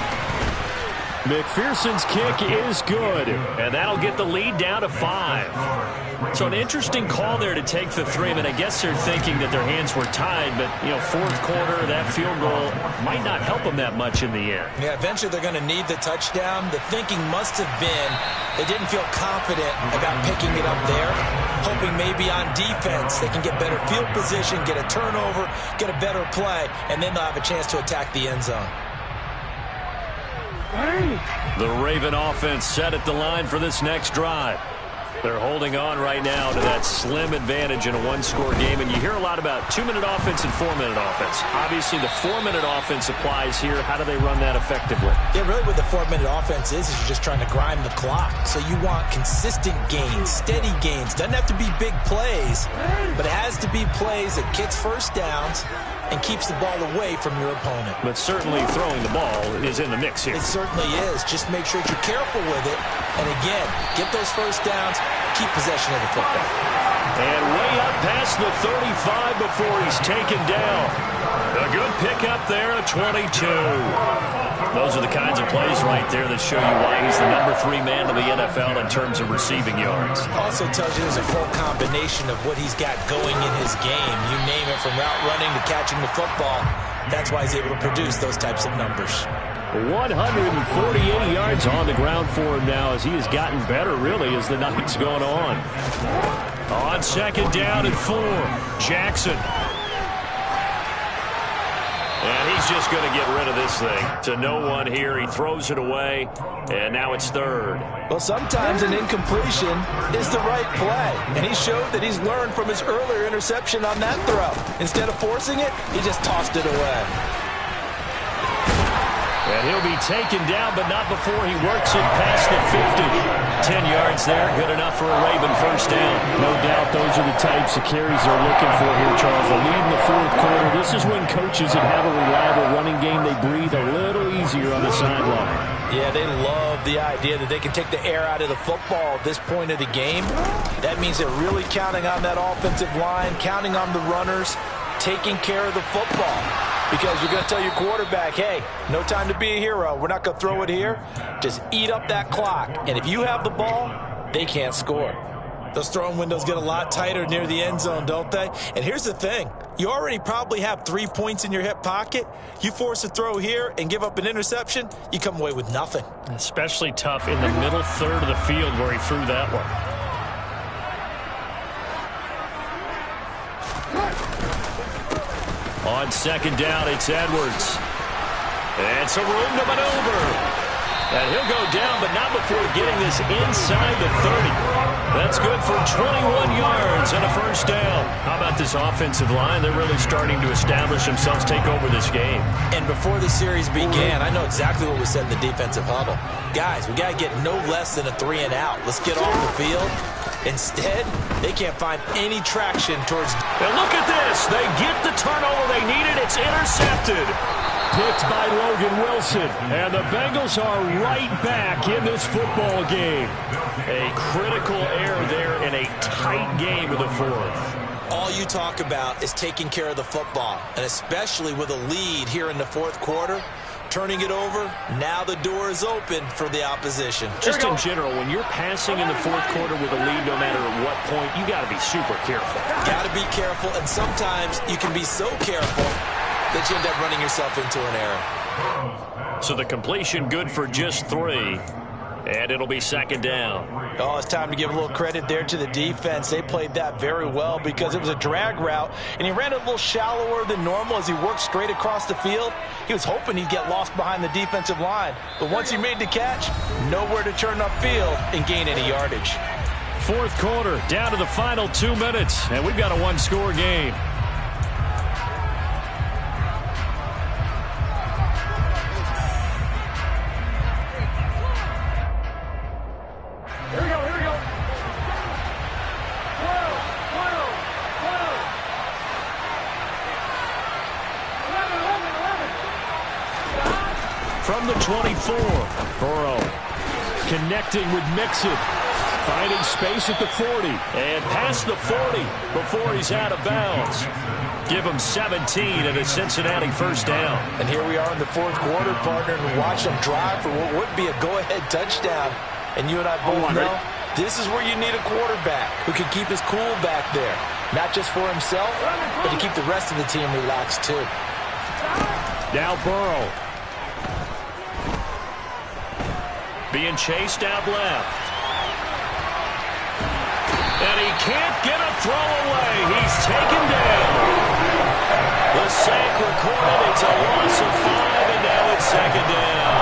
McPherson's kick is good, and that'll get the lead down to 5. So an interesting call there to take the 3. I mean, I guess they're thinking that their hands were tied, but, you know, 4th quarter, that field goal might not help them that much in the end. Yeah, eventually they're going to need the touchdown. The thinking must have been they didn't feel confident about picking it up there, hoping maybe on defense they can get better field position, get a turnover, get a better play, and then they'll have a chance to attack the end zone. The Raven offense set at the line for this next drive. They're holding on right now to that slim advantage in a 1-score game, and you hear a lot about 2-minute offense and 4-minute offense. Obviously, the 4-minute offense applies here. How do they run that effectively? Yeah, really what the 4-minute offense is you're just trying to grind the clock. So you want consistent gains, steady gains. Doesn't have to be big plays, but it has to be plays that gets first downs and keeps the ball away from your opponent. But certainly throwing the ball is in the mix here. It certainly is. Just make sure that you're careful with it And again, get those first downs, keep possession of the football. And way up past the 35 before he's taken down. A good pickup there at 22. Those are the kinds of plays right there that show you why he's the #3 man in the NFL in terms of receiving yards. Also tells you there's a full combination of what he's got going in his game. You name it, from route running to catching the football. That's why he's able to produce those types of numbers. 148 yards on the ground for him now as he has gotten better, really, as the night's gone on. On second down and 4, Jackson. And he's just going to get rid of this thing to no one here. He throws it away, and now it's 3rd. Well, sometimes an incompletion is the right play, and he showed that he's learned from his earlier interception on that throw. Instead of forcing it, he just tossed it away. And he'll be taken down, but not before he works it past the 50. 10 yards there, good enough for a Raven first down. No doubt those are the types of carries they're looking for here, Charles. The lead in the 4th quarter. This is when coaches that have a reliable running game, they breathe a little easier on the sideline. Yeah, they love the idea that they can take the air out of the football at this point of the game. That means they're really counting on that offensive line, counting on the runners, taking care of the football. Because you're going to tell your quarterback, hey, no time to be a hero. We're not going to throw it here. Just eat up that clock. And if you have the ball, they can't score. Those throwing windows get a lot tighter near the end zone, don't they? And here's the thing. You already probably have 3 points in your hip pocket. You force a throw here and give up an interception, you come away with nothing. Especially tough in the middle third of the field where he threw that one. On second down, it's Edwards. And some room to maneuver. And he'll go down, but not before getting this inside the 30. That's good for 21 yards and a first down. How about this offensive line? They're really starting to establish themselves, take over this game. And before the series began, I know exactly what was said in the defensive huddle. Guys, we got to get no less than a 3 and out. Let's get off the field. Instead, they can't find any traction towards... And look at this. They get the turnover they needed. It's intercepted. Picked by Logan Wilson. And the Bengals are right back in this football game. A critical error there in a tight game of the 4th. All you talk about is taking care of the football, and especially with a lead here in the 4th quarter. Turning it over, now the door is open for the opposition. Just in general, when you're passing in the 4th quarter with a lead, no matter at what point, you got to be super careful. Got to be careful, and sometimes you can be so careful that you end up running yourself into an error. So the completion good for just 3, and it'll be second down. Oh, it's time to give a little credit there to the defense. They played that very well because it was a drag route, and he ran a little shallower than normal as he worked straight across the field. He was hoping he'd get lost behind the defensive line, but once he made the catch, nowhere to turn upfield and gain any yardage. 4th quarter, down to the final 2 minutes, and we've got a 1-score game. From the 24, Burrow connecting with Mixon, finding space at the 40, and past the 40 before he's out of bounds. Give him 17 and a Cincinnati first down. And here we are in the 4th quarter, partner, and watch them drive for what would be a go-ahead touchdown. And you and I both know this is where you need a quarterback who can keep his cool back there, not just for himself, but to keep the rest of the team relaxed too. Now Burrow. Being chased out left. And he can't get a throw away. He's taken down. The sack recorded. It's a loss of 5, and now it's second down.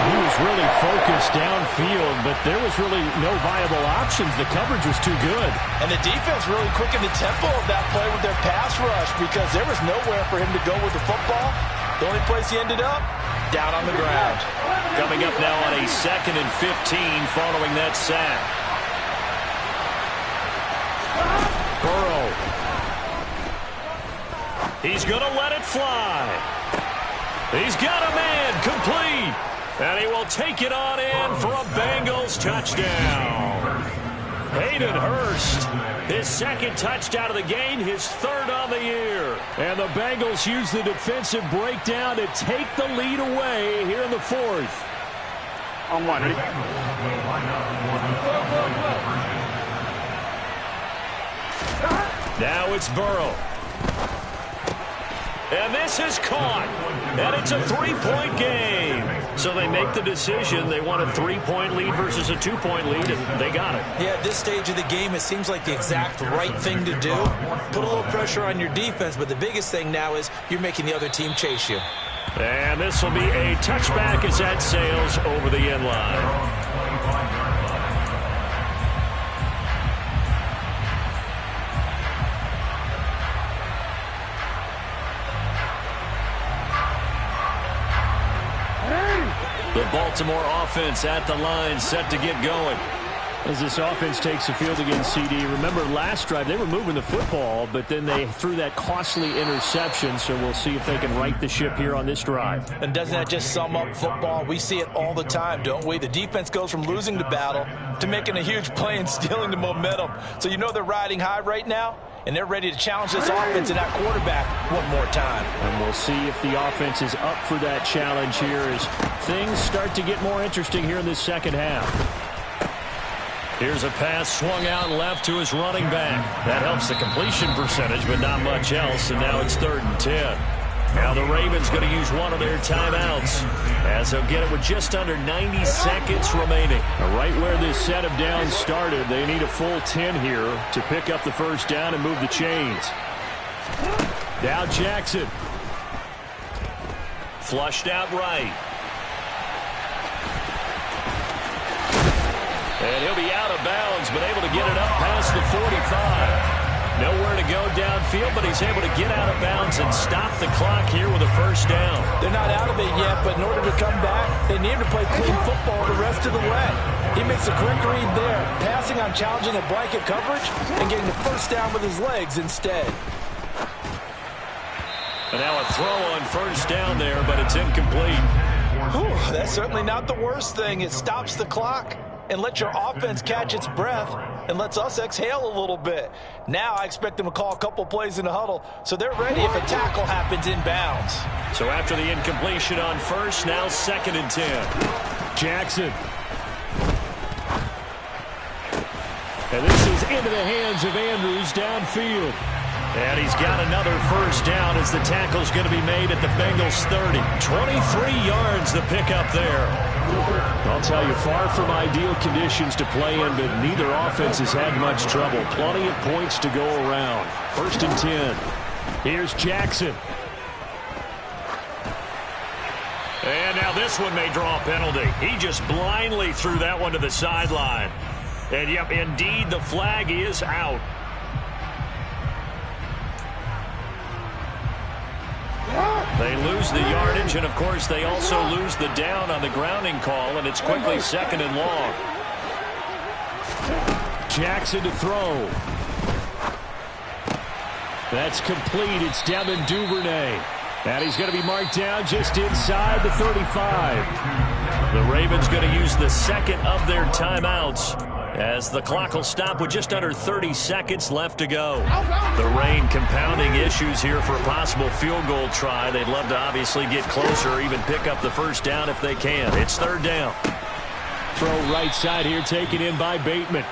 He was really focused downfield, but there was really no viable options. The coverage was too good. And the defense really quickened the tempo of that play with their pass rush because there was nowhere for him to go with the football. The only place he ended up, down on the ground. Coming up now on a 2nd and 15 following that sack. Burrow. He's going to let it fly. He's got a man complete. And he will take it on in for a Bengals touchdown. Hayden Hurst, his second touchdown of the game, his third on the year. And the Bengals use the defensive breakdown to take the lead away here in the fourth. On one, ready? Now it's Burrow. And this is caught. And it's a 3-point game. So they make the decision. They want a 3-point lead versus a 2-point lead, and they got it. Yeah, at this stage of the game, it seems like the exact right thing to do. Put a little pressure on your defense, but the biggest thing now is you're making the other team chase you. And this will be a touchback as that sails over the end line. The Baltimore offense at the line, set to get going. As this offense takes the field against CD, remember last drive they were moving the football, but then they threw that costly interception, so we'll see if they can right the ship here on this drive. And doesn't that just sum up football? We see it all the time, don't we? The defense goes from losing the battle to making a huge play and stealing the momentum. So you know they're riding high right now, and they're ready to challenge this offense and that quarterback one more time. And we'll see if the offense is up for that challenge here as things start to get more interesting here in this second half. Here's a pass swung out left to his running back. That helps the completion percentage, but not much else, and now it's 3rd and 10. Now the Ravens going to use one of their timeouts as they'll get it with just under 90 seconds remaining. Right where this set of downs started, they need a full 10 here to pick up the first down and move the chains. Now Jackson. Flushed out right. And he'll be out of bounds, but able to get it up past the 45. Nowhere to go downfield, but he's able to get out of bounds and stop the clock here with a first down. They're not out of it yet, but in order to come back, they need to play clean football the rest of the way. He makes a correct read there, passing on challenging a blanket coverage and getting the first down with his legs instead. And now a throw on first down there, but it's incomplete. Whew, that's certainly not the worst thing. It stops the clock and lets your offense catch its breath and lets us exhale a little bit. Now I expect them to call a couple plays in the huddle, so they're ready if a tackle happens in bounds. So after the incompletion on first, now 2nd and 10. Jackson. And this is into the hands of Andrews downfield. And he's got another first down as the tackle's going to be made at the Bengals 30. 23 yards the pickup there. I'll tell you, far from ideal conditions to play in, but neither offense has had much trouble. Plenty of points to go around. 1st and 10. Here's Jackson. And now this one may draw a penalty. He just blindly threw that one to the sideline. And, yep, indeed, the flag is out. They lose the yardage, and, of course, they also lose the down on the grounding call, and it's quickly 2nd and long. Jackson to throw. That's complete. It's Devin Duvernay. And he's going to be marked down just inside the 35. The Ravens going to use the second of their timeouts as the clock will stop with just under 30 seconds left to go. The rain compounding issues here for a possible field goal try. They'd love to obviously get closer or even pick up the first down if they can. It's 3rd down. Throw right side here taken in by Bateman.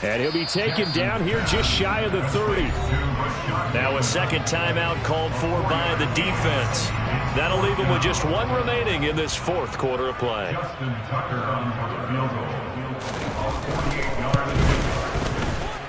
And he'll be taken down here just shy of the 30. Now a second timeout called for by the defense. That'll leave them with just one remaining in this 4th quarter of play.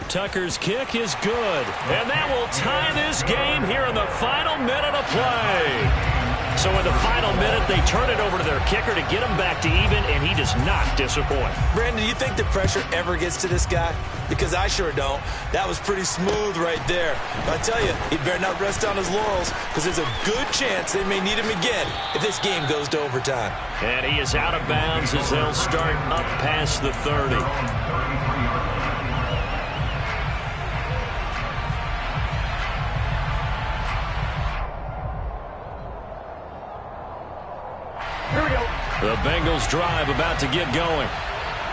Tucker's kick is good, and that will tie this game here in the final minute of play. So in the final minute, they turn it over to their kicker to get him back to even, and he does not disappoint. Brandon, do you think the pressure ever gets to this guy? Because I sure don't. That was pretty smooth right there. But I tell you, he better not rest on his laurels, because there's a good chance they may need him again if this game goes to overtime. And he is out of bounds as they'll start up past the 30. Here we go. The Bengals drive about to get going.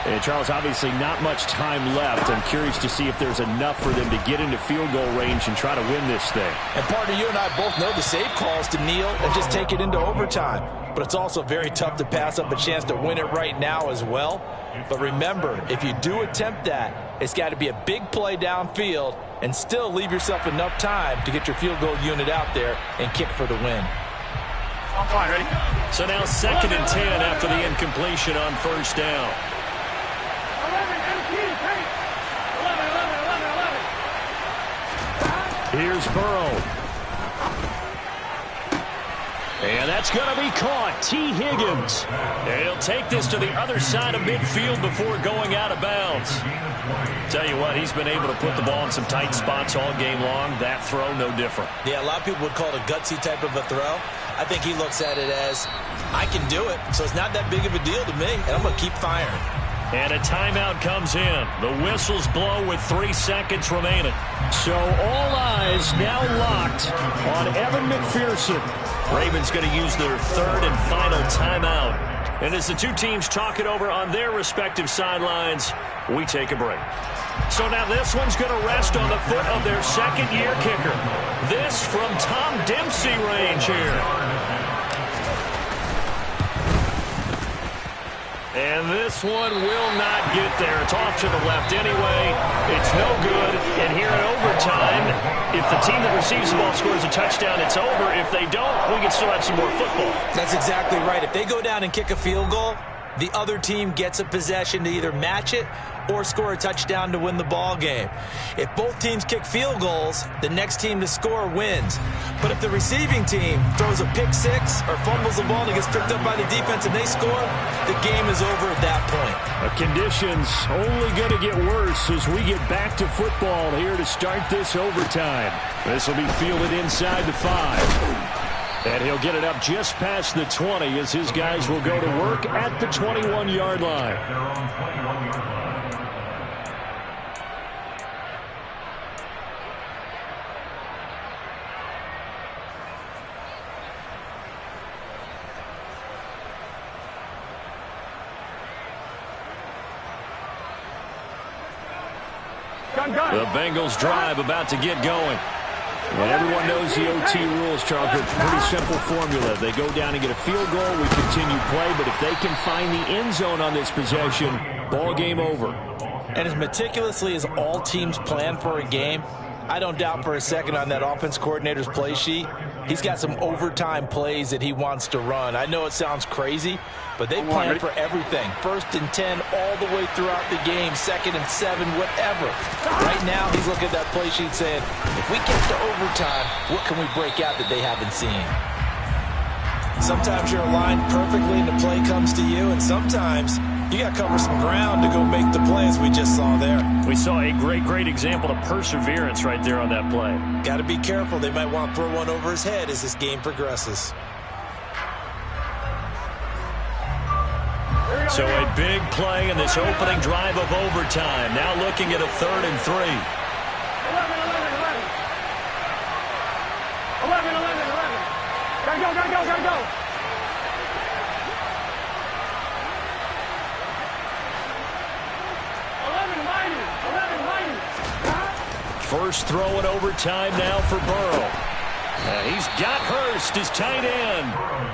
And Charles, obviously not much time left. I'm curious to see if there's enough for them to get into field goal range and try to win this thing. And partner, you and I both know the safe calls to kneel and just take it into overtime. But it's also very tough to pass up a chance to win it right now as well. But remember, if you do attempt that, it's got to be a big play downfield and still leave yourself enough time to get your field goal unit out there and kick for the win. I'm fine, ready? So now 2nd and 10 after the incompletion on first down. 11 empty, take. 11. Here's Burrow. And that's going to be caught. T. Higgins. And he'll take this to the other side of midfield before going out of bounds. Tell you what, he's been able to put the ball in some tight spots all game long. That throw, no different. Yeah, a lot of people would call it a gutsy type of a throw. I think he looks at it as, I can do it, so it's not that big of a deal to me, and I'm going to keep firing. And a timeout comes in. The whistles blow with 3 seconds remaining. So all eyes now locked on Evan McPherson. Ravens going to use their 3rd and final timeout. And as the two teams talk it over on their respective sidelines, we take a break. So now this one's going to rest on the foot of their second-year kicker. This from Tom Dempsey range here. And this one will not get there. It's off to the left anyway. It's no good. And here in overtime, if the team that receives the ball scores a touchdown, it's over. If they don't, we can still have some more football. That's exactly right. If they go down and kick a field goal, the other team gets a possession to either match it or score a touchdown to win the ball game. If both teams kick field goals, the next team to score wins. But if the receiving team throws a pick six or fumbles the ball and it gets picked up by the defense and they score, the game is over at that point. The conditions only going to get worse as we get back to football here to start this overtime. This will be fielded inside the 5. And he'll get it up just past the 20 as his guys will go to work at the 21-yard line. The Bengals drive about to get going. And everyone knows the OT rules, Charles, but pretty simple formula. They go down and get a field goal, we continue play, but if they can find the end zone on this possession, ball game over. And as meticulously as all teams plan for a game, I don't doubt for a second on that offense coordinator's play sheet, he's got some overtime plays that he wants to run. I know it sounds crazy, but they plan for everything. 1st and 10 all the way throughout the game, 2nd and 7, whatever. Right now, he's looking at that play sheet saying, if we get to overtime, what can we break out that they haven't seen? Sometimes you're aligned perfectly and the play comes to you, and sometimes you got to cover some ground to go make the play, as we just saw there. We saw a great example of perseverance right there on that play. Got to be careful. They might want to throw one over his head as this game progresses. So a big play in this opening drive of overtime. Now looking at a 3rd and 3. 11. 11. Gotta go. First throw in overtime now for Burrow. He's got Hurst, his tight end.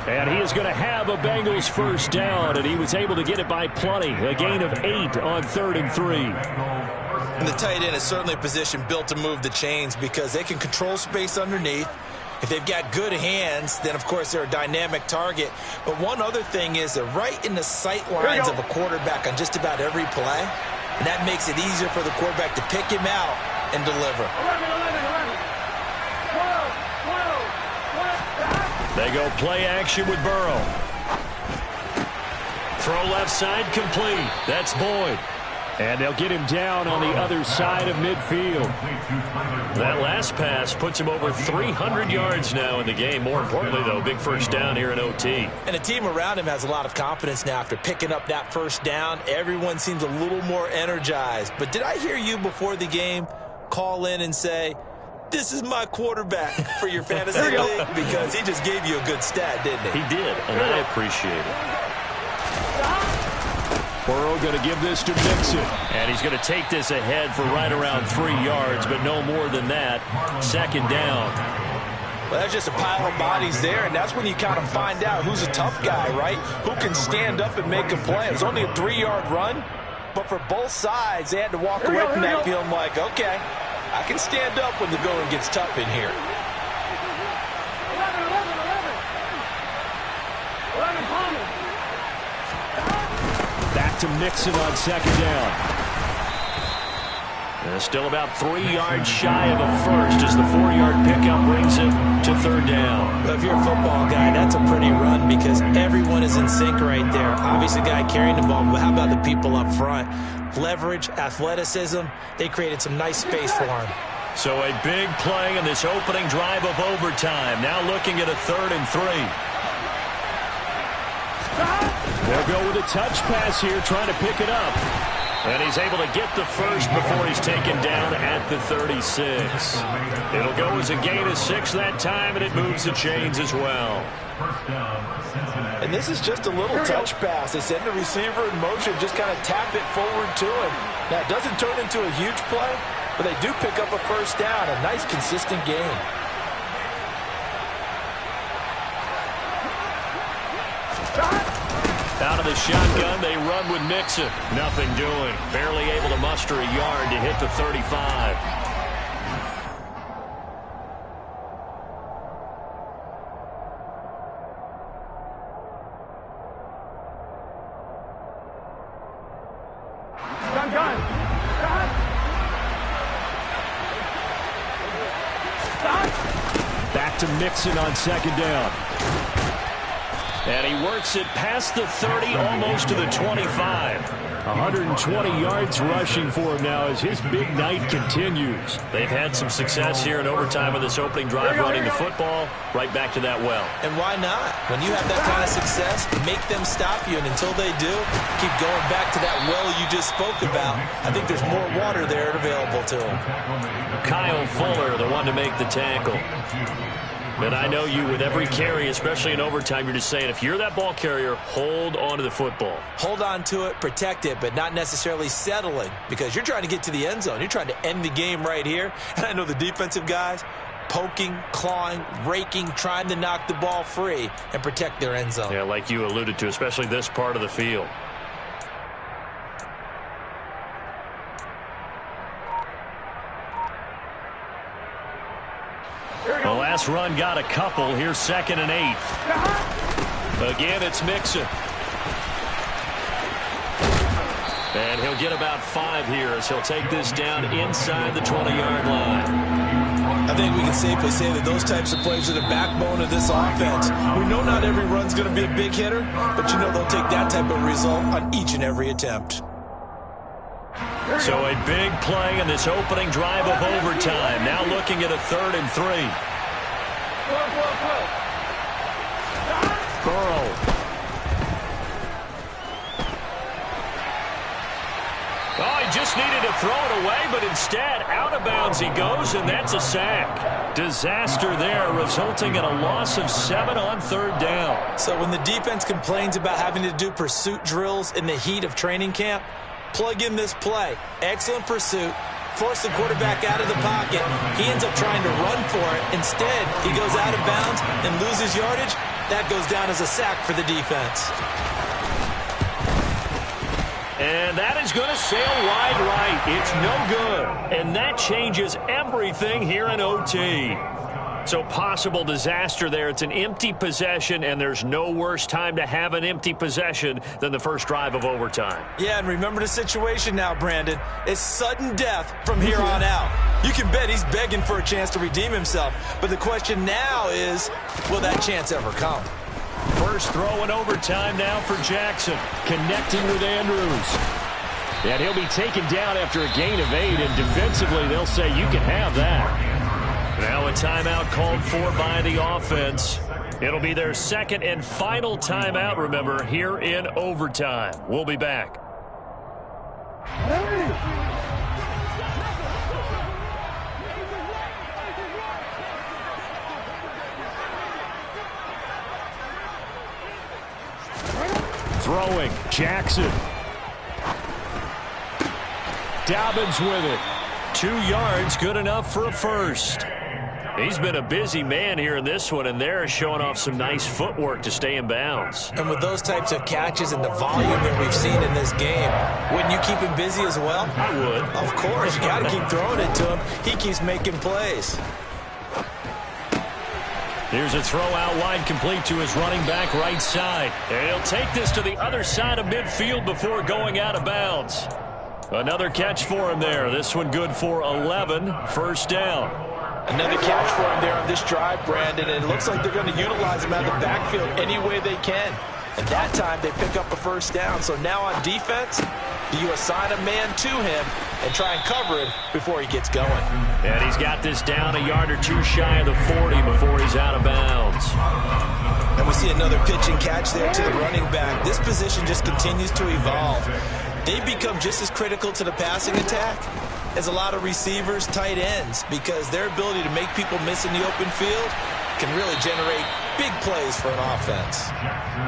And he is going to have a Bengals first down, and he was able to get it by plenty. A gain of 8 on 3rd and 3. And the tight end is certainly a position built to move the chains because they can control space underneath. If they've got good hands, then, of course, they're a dynamic target. But one other thing is they're right in the sight lines of a quarterback on just about every play. And that makes it easier for the quarterback to pick him out and deliver. 11. They go play action with Burrow. Throw left side complete. That's Boyd. And they'll get him down on the other side of midfield. That last pass puts him over 300 yards now in the game. More importantly, though, big first down here in OT. And the team around him has a lot of confidence now after picking up that first down. Everyone seems a little more energized. But did I hear you before the game call in and say, this is my quarterback for your fantasy league? Because he just gave you a good stat, didn't he? He did, and I appreciate it. Burrow going to give this to Mixon. And he's going to take this ahead for right around 3 yards, but no more than that. Second down. Well, that's just a pile of bodies there, and that's when you kind of find out who's a tough guy, right? Who can stand up and make a play. It was only a 3-yard run, but for both sides, they had to walk away from that feeling like, okay, I can stand up when the going gets tough in here. 11 Palmer. Back to Mixon on second down. Still about 3 yards shy of a first as the 4-yard pickup brings him to third down. Well, if you're a football guy, that's a pretty run because everyone is in sync right there. Obviously, the guy carrying the ball, but how about the people up front? Leverage, athleticism, they created some nice space for him. So a big play in this opening drive of overtime. Now looking at a 3rd and 3. They'll go with a touch pass here, trying to pick it up. And he's able to get the first before he's taken down at the 36. It'll go as a gain of 6 that time, and it moves the chains as well. And this is just a little touch pass. They send the receiver in motion, just kind of tap it forward to him. Now, it doesn't turn into a huge play, but they do pick up a first down, a nice, consistent gain. Out of the shotgun, they run with Mixon. Nothing doing. Barely able to muster a yard to hit the 35. Back to Mixon on second down. And he works it past the 30, almost to the 25. 120 yards rushing for him now as his big night continues. They've had some success here in overtime with this opening drive running the football right back to that well. And why not? When you have that kind of success, make them stop you. And until they do, keep going back to that well you just spoke about. I think there's more water there available to them. Kyle Fuller, the one to make the tackle. And I know you, with every carry, especially in overtime, you're just saying, if you're that ball carrier, hold on to the football. Hold on to it, protect it, but not necessarily settling, because you're trying to get to the end zone. You're trying to end the game right here. And I know the defensive guys, poking, clawing, raking, trying to knock the ball free and protect their end zone. Yeah, like you alluded to, especially this part of the field. The last run got a couple. Here's 2nd and 8. Again, it's Mixon. And he'll get about 5 here as he'll take this down inside the 20-yard line. I think we can safely say that those types of plays are the backbone of this offense. We know not every run's going to be a big hitter, but you know they'll take that type of result on each and every attempt. So a big play in this opening drive of overtime. Now looking at a 3rd and 3. Burrow. Oh, he just needed to throw it away, but instead, out of bounds he goes, and that's a sack. Disaster there, resulting in a loss of 7 on 3rd down. So when the defense complains about having to do pursuit drills in the heat of training camp, plug in this play. Excellent pursuit. Force the quarterback out of the pocket. He ends up trying to run for it. Instead, he goes out of bounds and loses yardage. That goes down as a sack for the defense. And that is going to sail wide right. It's no good. And that changes everything here in OT. So possible disaster there. It's an empty possession, and there's no worse time to have an empty possession than the first drive of overtime. Yeah, and remember the situation now, Brandon. It's sudden death from here on out. You can bet he's begging for a chance to redeem himself. But the question now is, will that chance ever come? First throw in overtime now for Jackson. Connecting with Andrews. And he'll be taken down after a gain of 8, and defensively they'll say you can have that. Now a timeout called for by the offense. It'll be their second and final timeout, remember, here in overtime. We'll be back. Throwing, Jackson. Dobbins with it. 2 yards, good enough for a first. He's been a busy man here in this one, and they're showing off some nice footwork to stay in bounds. And with those types of catches and the volume that we've seen in this game, wouldn't you keep him busy as well? I would. Of course, you got to keep throwing it to him. He keeps making plays. Here's a throw out wide, complete to his running back right side. And he'll take this to the other side of midfield before going out of bounds. Another catch for him there. This one good for 11, first down. Another catch for him there on this drive, Brandon, and it looks like they're going to utilize him out of the backfield any way they can. And that time they pick up a first down. So now on defense, do you assign a man to him and try and cover him before he gets going? And he's got this down a yard or two shy of the 40 before he's out of bounds. And we see another pitch and catch there to the running back. This position just continues to evolve. They become just as critical to the passing attack as a lot of receivers, tight ends, because their ability to make people miss in the open field can really generate big plays for an offense.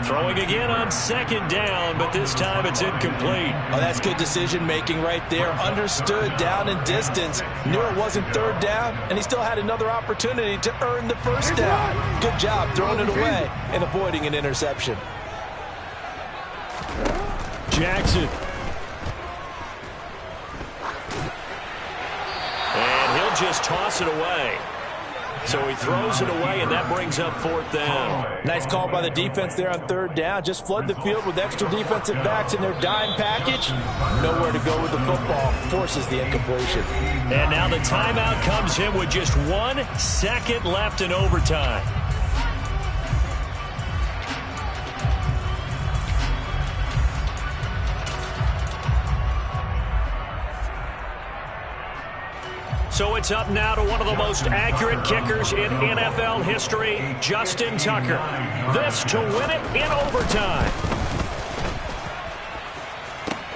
Throwing again on second down, but this time it's incomplete. Oh, that's good decision-making right there. Understood down and distance. Knew it wasn't third down, and he still had another opportunity to earn the first down. Good job throwing it away and avoiding an interception. Jackson. And he'll just toss it away. So he throws it away, and that brings up fourth down. Nice call by the defense there on third down. Just flood the field with extra defensive backs in their dime package. Nowhere to go with the football. Forces the incompletion. And now the timeout comes in with just 1 second left in overtime. So it's up now to one of the most accurate kickers in NFL history, Justin Tucker. This to win it in overtime.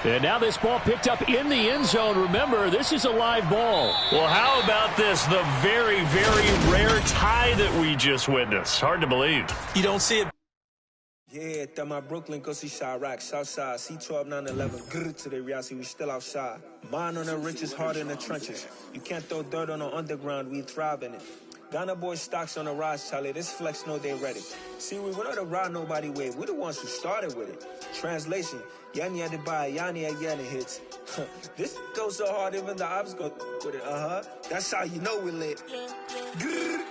And now this ball picked up in the end zone. Remember, this is a live ball. Well, how about this? The very, very rare tie that we just witnessed. Hard to believe. You don't see it. Yeah, that my Brooklyn, go see Chirac, Southside, C12, 911, grrr to the reality, we still outside. Mine on the riches, hard in the trenches. You can't throw dirt on the underground, we thrive in it. Ghana boys stocks on the rise, Charlie, this flex know they ready. See, we went on the ride nobody wave, we the ones who started with it. Translation, Yanni had to buy, Yanni again hits. This goes so hard, even the ops go with it, That's how you know we lit. Grrr,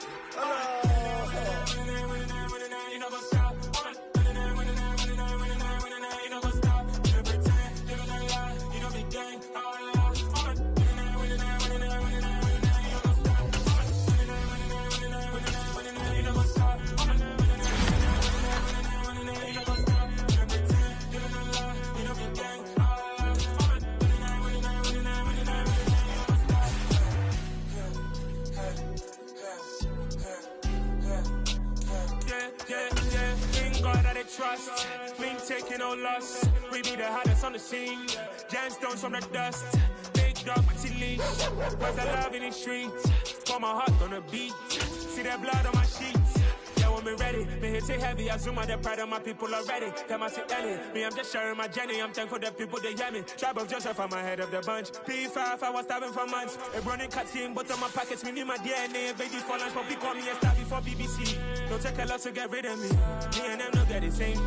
trust, me taking no loss. We be the hottest on the scene. Gemstones from the dust. Big dog with the leash. Where's the love in the streets? Got my heart on the beat. See that blood on my sheets. Yeah, when me ready, me hit it heavy. I zoom out the pride of my people already. Tell my sit Ellie. Me, I'm just sharing my journey. I'm thankful the people they hear me. Tribe of Joseph, I'm ahead of the bunch. P5, I was starving for months. A running cutscene, but on my pockets, me need my DNA. Baby for lunch, but we call me a star before BBC. Don't take a lot to get rid of me. Me and them don't get the same.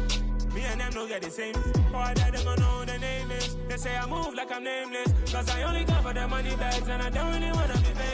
Me and them don't get the same. Boy, that them gonna know who the name is. They say I move like I'm nameless. Cause I only cover the money bags and I don't really wanna be famous.